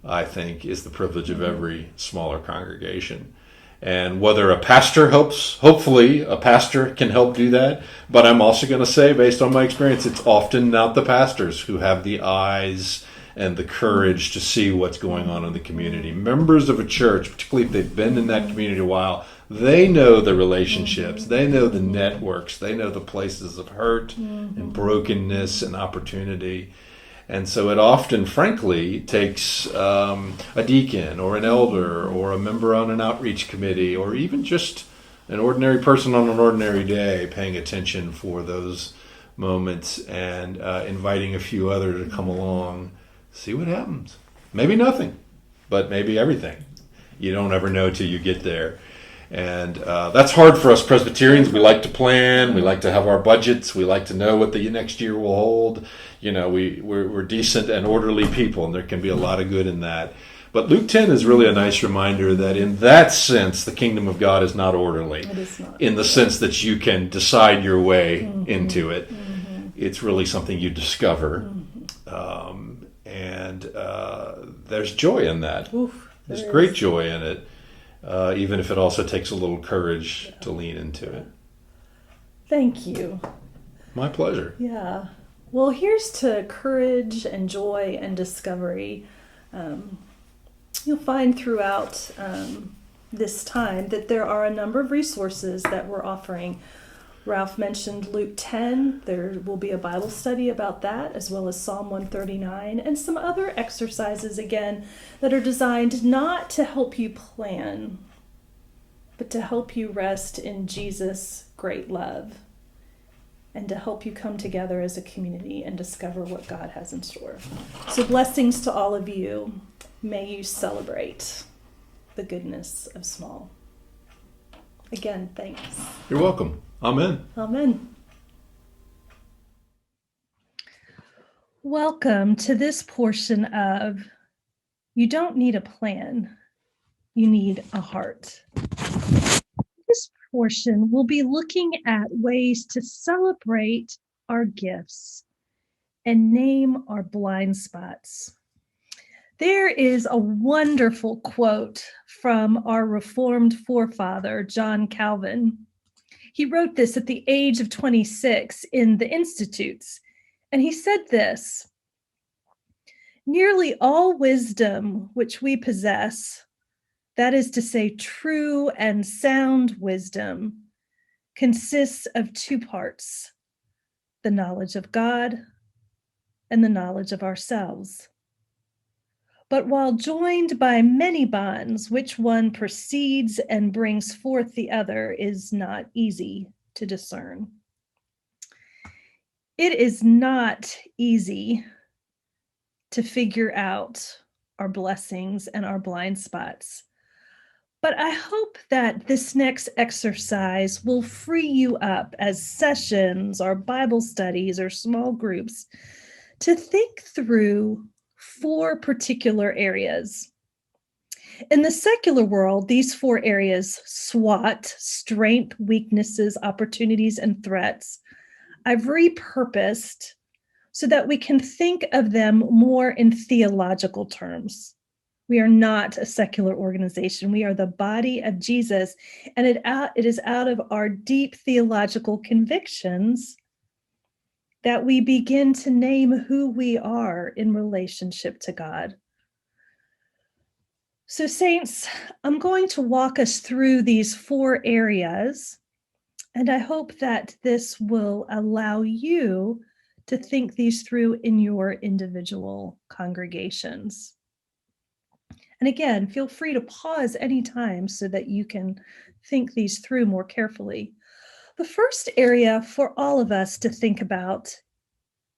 I think, is the privilege of every smaller congregation. And whether a pastor helps, hopefully a pastor can help do that. But I'm also going to say, based on my experience, it's often not the pastors who have the eyes and the courage to see what's going on in the community. Members of a church, particularly if they've been in that community a while, they know the relationships, they know the networks, they know the places of hurt and brokenness and opportunity. And so it often, frankly, takes a deacon or an elder or a member on an outreach committee or even just an ordinary person on an ordinary day paying attention for those moments and inviting a few others to come along, see what happens. Maybe nothing, but maybe everything. You don't ever know till you get there. And that's hard for us Presbyterians. We like to plan. We like to have our budgets. We like to know what the next year will hold. You know, we're decent and orderly people, and there can be a lot of good in that. But Luke 10 is really a nice reminder that in that sense, the kingdom of God is not orderly. It is not. In the sense that you can decide your way into it. It's really something you discover. And there's joy in that. Oof, there's great joy in it. Even if it also takes a little courage to lean into it. Thank you. My pleasure. Yeah. Well, here's to courage and joy and discovery. You'll find throughout this time that there are a number of resources that we're offering. Ralph mentioned Luke 10. There will be a Bible study about that, as well as Psalm 139, and some other exercises, again, that are designed not to help you plan, but to help you rest in Jesus' great love, and to help you come together as a community and discover what God has in store. So blessings to all of you. May you celebrate the goodness of small. Again, thanks. You're welcome. Amen. Amen. Welcome to this portion of You Don't Need a Plan, You Need a Heart. This portion will be looking at ways to celebrate our gifts and name our blind spots. There is a wonderful quote from our Reformed forefather, John Calvin. He wrote this at the age of 26 in the Institutes, and he said this: "Nearly all wisdom which we possess, that is to say, true and sound wisdom, consists of two parts, the knowledge of God and the knowledge of ourselves. But while joined by many bonds, which one precedes and brings forth the other is not easy to discern." It is not easy to figure out our blessings and our blind spots. But I hope that this next exercise will free you up as sessions or Bible studies or small groups to think through 4 particular areas. In the secular world, these 4 areas, SWOT, strength, weaknesses, opportunities, and threats, I've repurposed so that we can think of them more in theological terms. We are not a secular organization. We are the body of Jesus, and it is out of our deep theological convictions that we begin to name who we are in relationship to God. So, saints, I'm going to walk us through these 4 areas, and I hope that this will allow you to think these through in your individual congregations. And again, feel free to pause anytime so that you can think these through more carefully. The first area for all of us to think about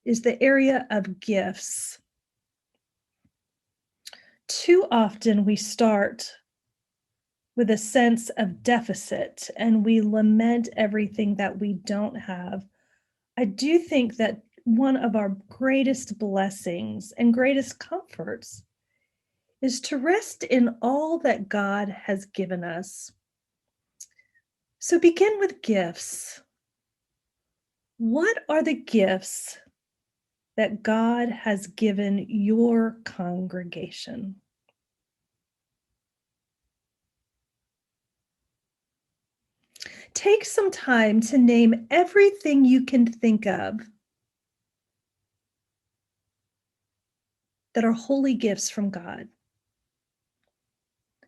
is the area of gifts. Too often we start with a sense of deficit and we lament everything that we don't have. I do think that one of our greatest blessings and greatest comforts is to rest in all that God has given us. So begin with gifts. What are the gifts that God has given your congregation? Take some time to name everything you can think of that are holy gifts from God.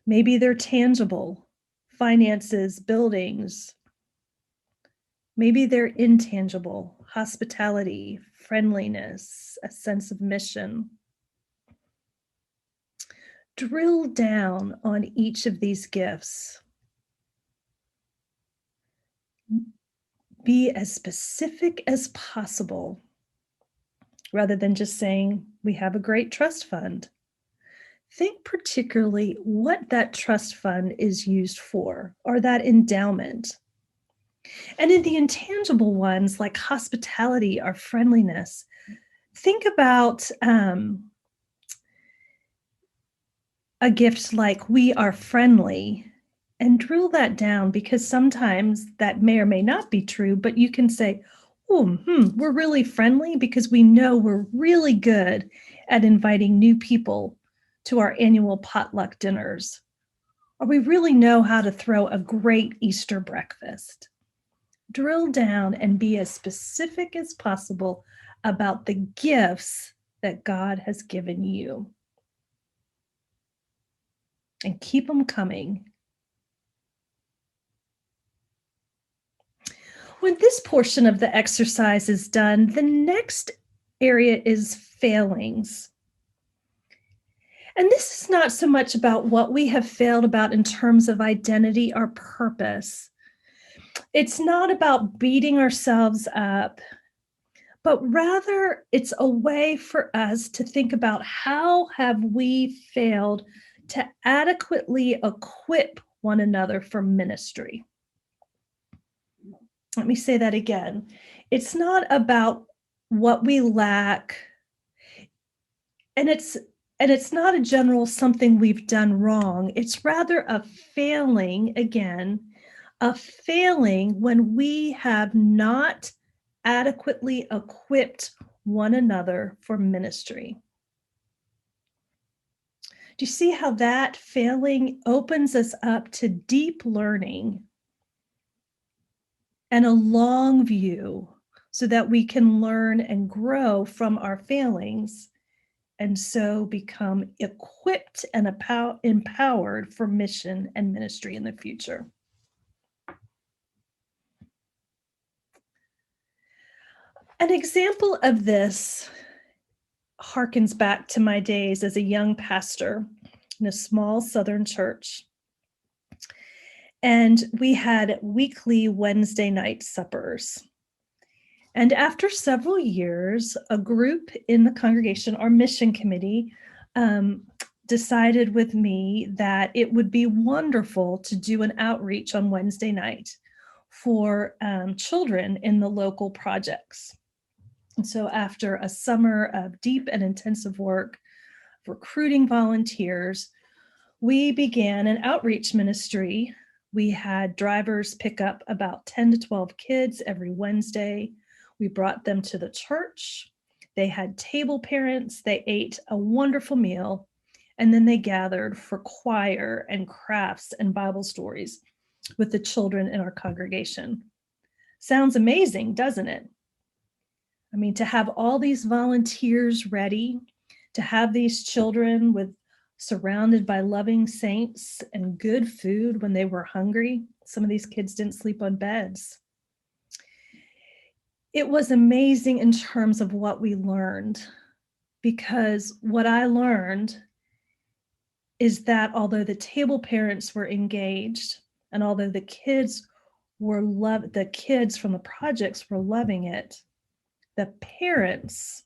Maybe they're tangible, finances, buildings. Maybe they're intangible, hospitality, friendliness, a sense of mission. Drill down on each of these gifts. Be as specific as possible, rather than just saying, we have a great trust fund. think particularly what that trust fund is used for, or that endowment. And in the intangible ones like hospitality or friendliness, think about a gift like we are friendly and drill that down, because sometimes that may or may not be true, but you can say, oh, we're really friendly because we know we're really good at inviting new people to our annual potluck dinners. Or we really know how to throw a great Easter breakfast. Drill down and be as specific as possible about the gifts that God has given you. And keep them coming. When this portion of the exercise is done, the next area is failings. And this is not so much about what we have failed about in terms of identity or purpose. It's not about beating ourselves up, but rather it's a way for us to think about how have we failed to adequately equip one another for ministry. Let me say that again. It's not about what we lack, and it's not a general something we've done wrong. It's rather a failing, again, a failing when we have not adequately equipped one another for ministry. Do you see how that failing opens us up to deep learning and a long view so that we can learn and grow from our failings and so become equipped and empowered for mission and ministry in the future? An example of this harkens back to my days as a young pastor in a small Southern church. And we had weekly Wednesday night suppers. And after several years, a group in the congregation, our mission committee, decided with me that it would be wonderful to do an outreach on Wednesday night for children in the local projects. And so after a summer of deep and intensive work recruiting volunteers, we began an outreach ministry. We had drivers pick up about 10 to 12 kids every Wednesday. We brought them to the church. They had table parents. They ate a wonderful meal. And then they gathered for choir and crafts and Bible stories with the children in our congregation. Sounds amazing, doesn't it? I mean, to have all these volunteers ready, to have these children surrounded by loving saints and good food when they were hungry. Some of these kids didn't sleep on beds. It was amazing in terms of what we learned, because what I learned is that although the table parents were engaged and although the kids from the projects were loving it, the parents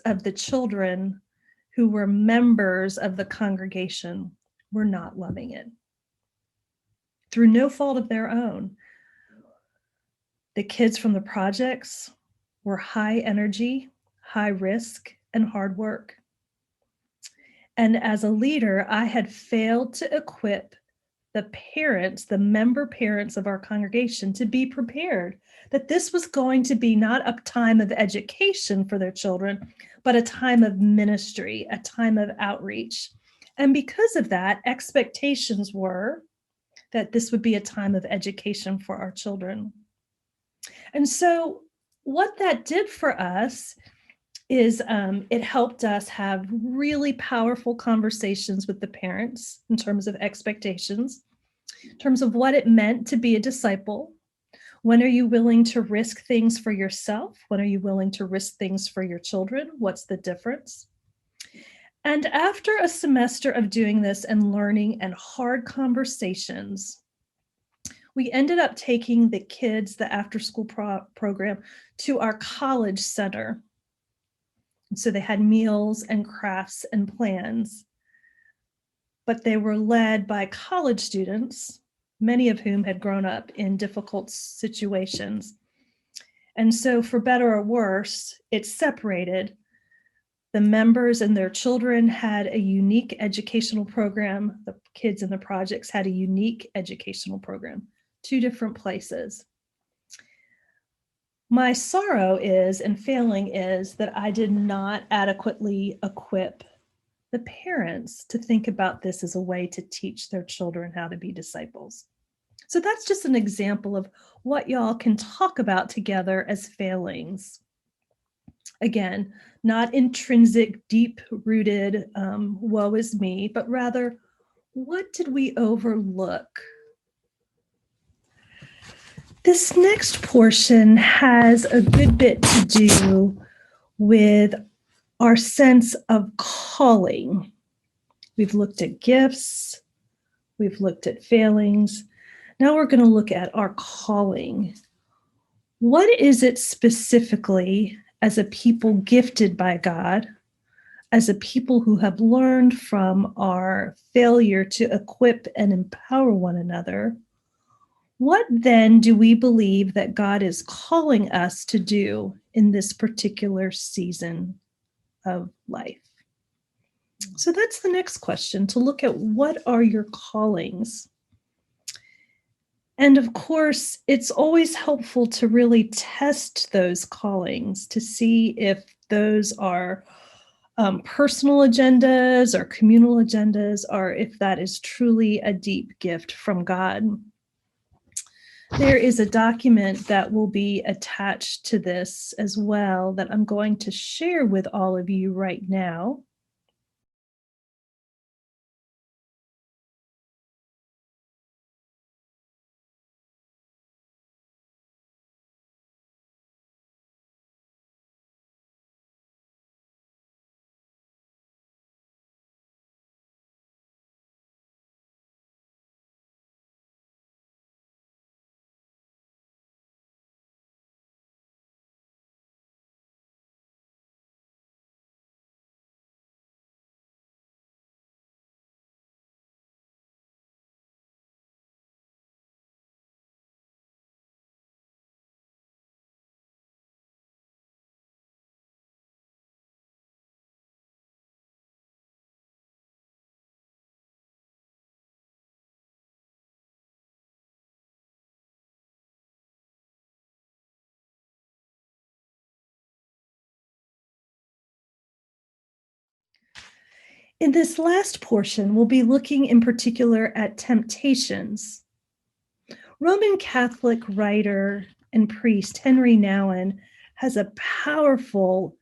of the children who were members of the congregation were not loving it through no fault of their own. The kids from the projects were high energy, high risk, and hard work. And as a leader, I had failed to equip the parents, the member parents of our congregation, to be prepared that this was going to be not a time of education for their children, but a time of ministry, a time of outreach. And because of that, expectations were that this would be a time of education for our children. And so what that did for us is it helped us have really powerful conversations with the parents in terms of expectations, in terms of what it meant to be a disciple. When are you willing to risk things for yourself? When are you willing to risk things for your children? What's the difference? And after a semester of doing this and learning and hard conversations, we ended up taking the kids, the after-school program, to our college center. So they had meals and crafts and plans, but they were led by college students, many of whom had grown up in difficult situations. And so, for better or worse, it separated. The members and their children had a unique educational program. The kids in the projects had a unique educational program, two different places. My sorrow is, and failing is, that I did not adequately equip the parents to think about this as a way to teach their children how to be disciples. So that's just an example of what y'all can talk about together as failings. Again, not intrinsic, deep-rooted, woe is me, but rather, what did we overlook? This next portion has a good bit to do with our sense of calling. We've looked at gifts, we've looked at failings. Now we're going to look at our calling. What is it specifically as a people gifted by God, as a people who have learned from our failure to equip and empower one another? What then do we believe that God is calling us to do in this particular season of life? So that's the next question, to look at what are your callings? And of course, it's always helpful to really test those callings to see if those are personal agendas or communal agendas, or if that is truly a deep gift from God. There is a document that will be attached to this as well that I'm going to share with all of you right now. In this last portion, we'll be looking in particular at temptations. Roman Catholic writer and priest Henry Nouwen has a powerful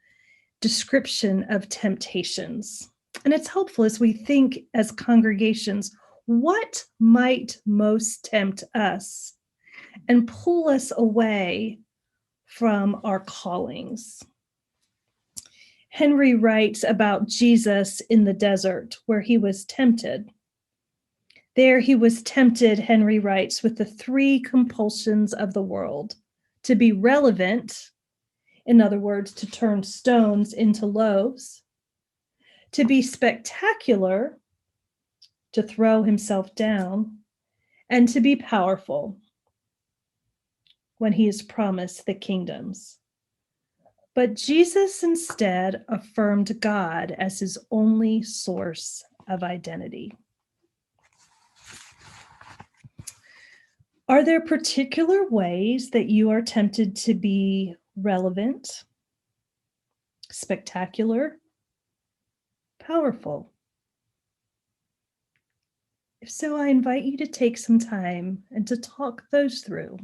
description of temptations. And it's helpful as we think as congregations, what might most tempt us and pull us away from our callings? Henry writes about Jesus in the desert where he was tempted. There he was tempted, Henry writes, with the three compulsions of the world: to be relevant, in other words, to turn stones into loaves; to be spectacular, to throw himself down; and to be powerful, when he is promised the kingdoms. But Jesus instead affirmed God as his only source of identity. Are there particular ways that you are tempted to be relevant, spectacular, powerful? If so, I invite you to take some time and to talk those through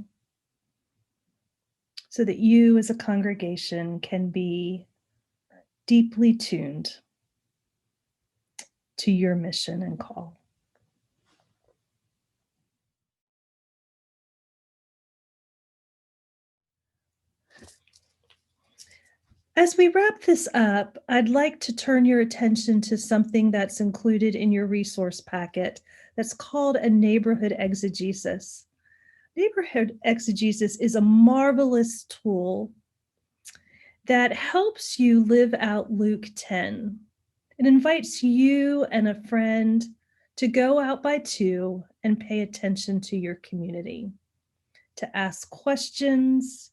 so that you as a congregation can be deeply tuned to your mission and call. As we wrap this up, I'd like to turn your attention to something that's included in your resource packet that's called a neighborhood exegesis. Neighborhood exegesis is a marvelous tool that helps you live out Luke 10. It invites you and a friend to go out by two and pay attention to your community, to ask questions,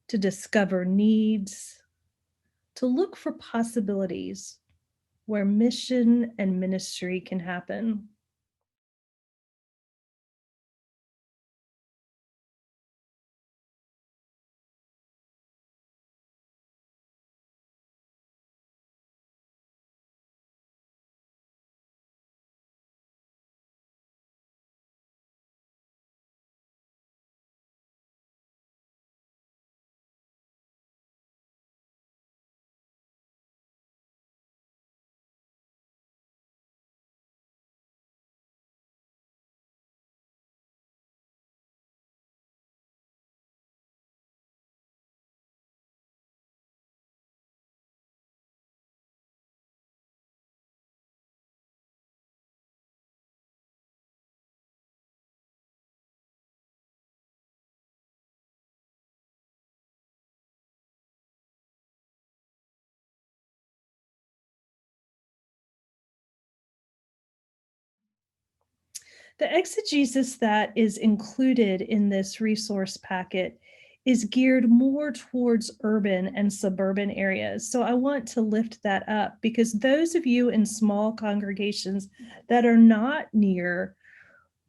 to discover needs, to look for possibilities where mission and ministry can happen. The exegesis that is included in this resource packet is geared more towards urban and suburban areas. So I want to lift that up because those of you in small congregations that are not near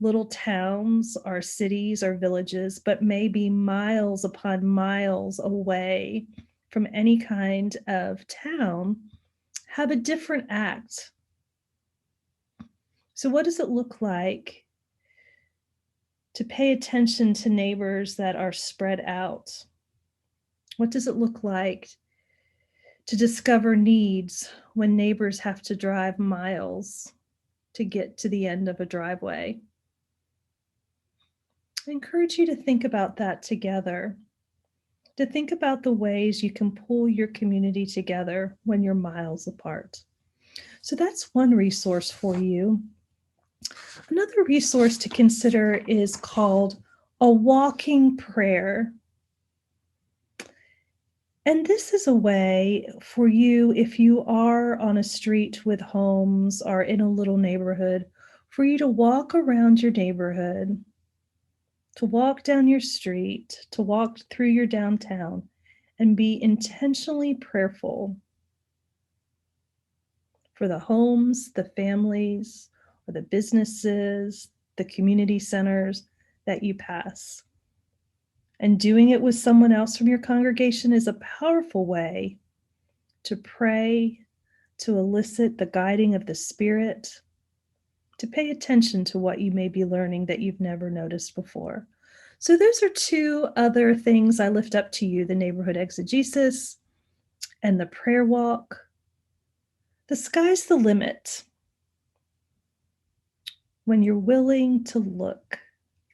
little towns or cities or villages, but maybe miles upon miles away from any kind of town, have a different act. So, what does it look like to pay attention to neighbors that are spread out? What does it look like to discover needs when neighbors have to drive miles to get to the end of a driveway? I encourage you to think about that together, to think about the ways you can pull your community together when you're miles apart. So that's one resource for you. Another resource to consider is called a walking prayer. And this is a way for you, if you are on a street with homes or in a little neighborhood, for you to walk around your neighborhood, to walk down your street, to walk through your downtown, and be intentionally prayerful for the homes, the families, or the businesses, the community centers that you pass. And doing it with someone else from your congregation is a powerful way to pray, to elicit the guiding of the Spirit, to pay attention to what you may be learning that you've never noticed before. So, those are two other things I lift up to you: the neighborhood exegesis and the prayer walk. The sky's the limit when you're willing to look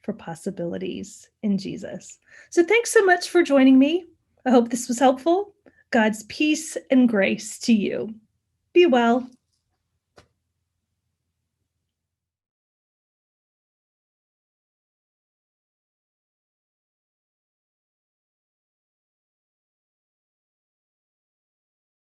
for possibilities in Jesus. So, thanks so much for joining me. I hope this was helpful. God's peace and grace to you. Be well.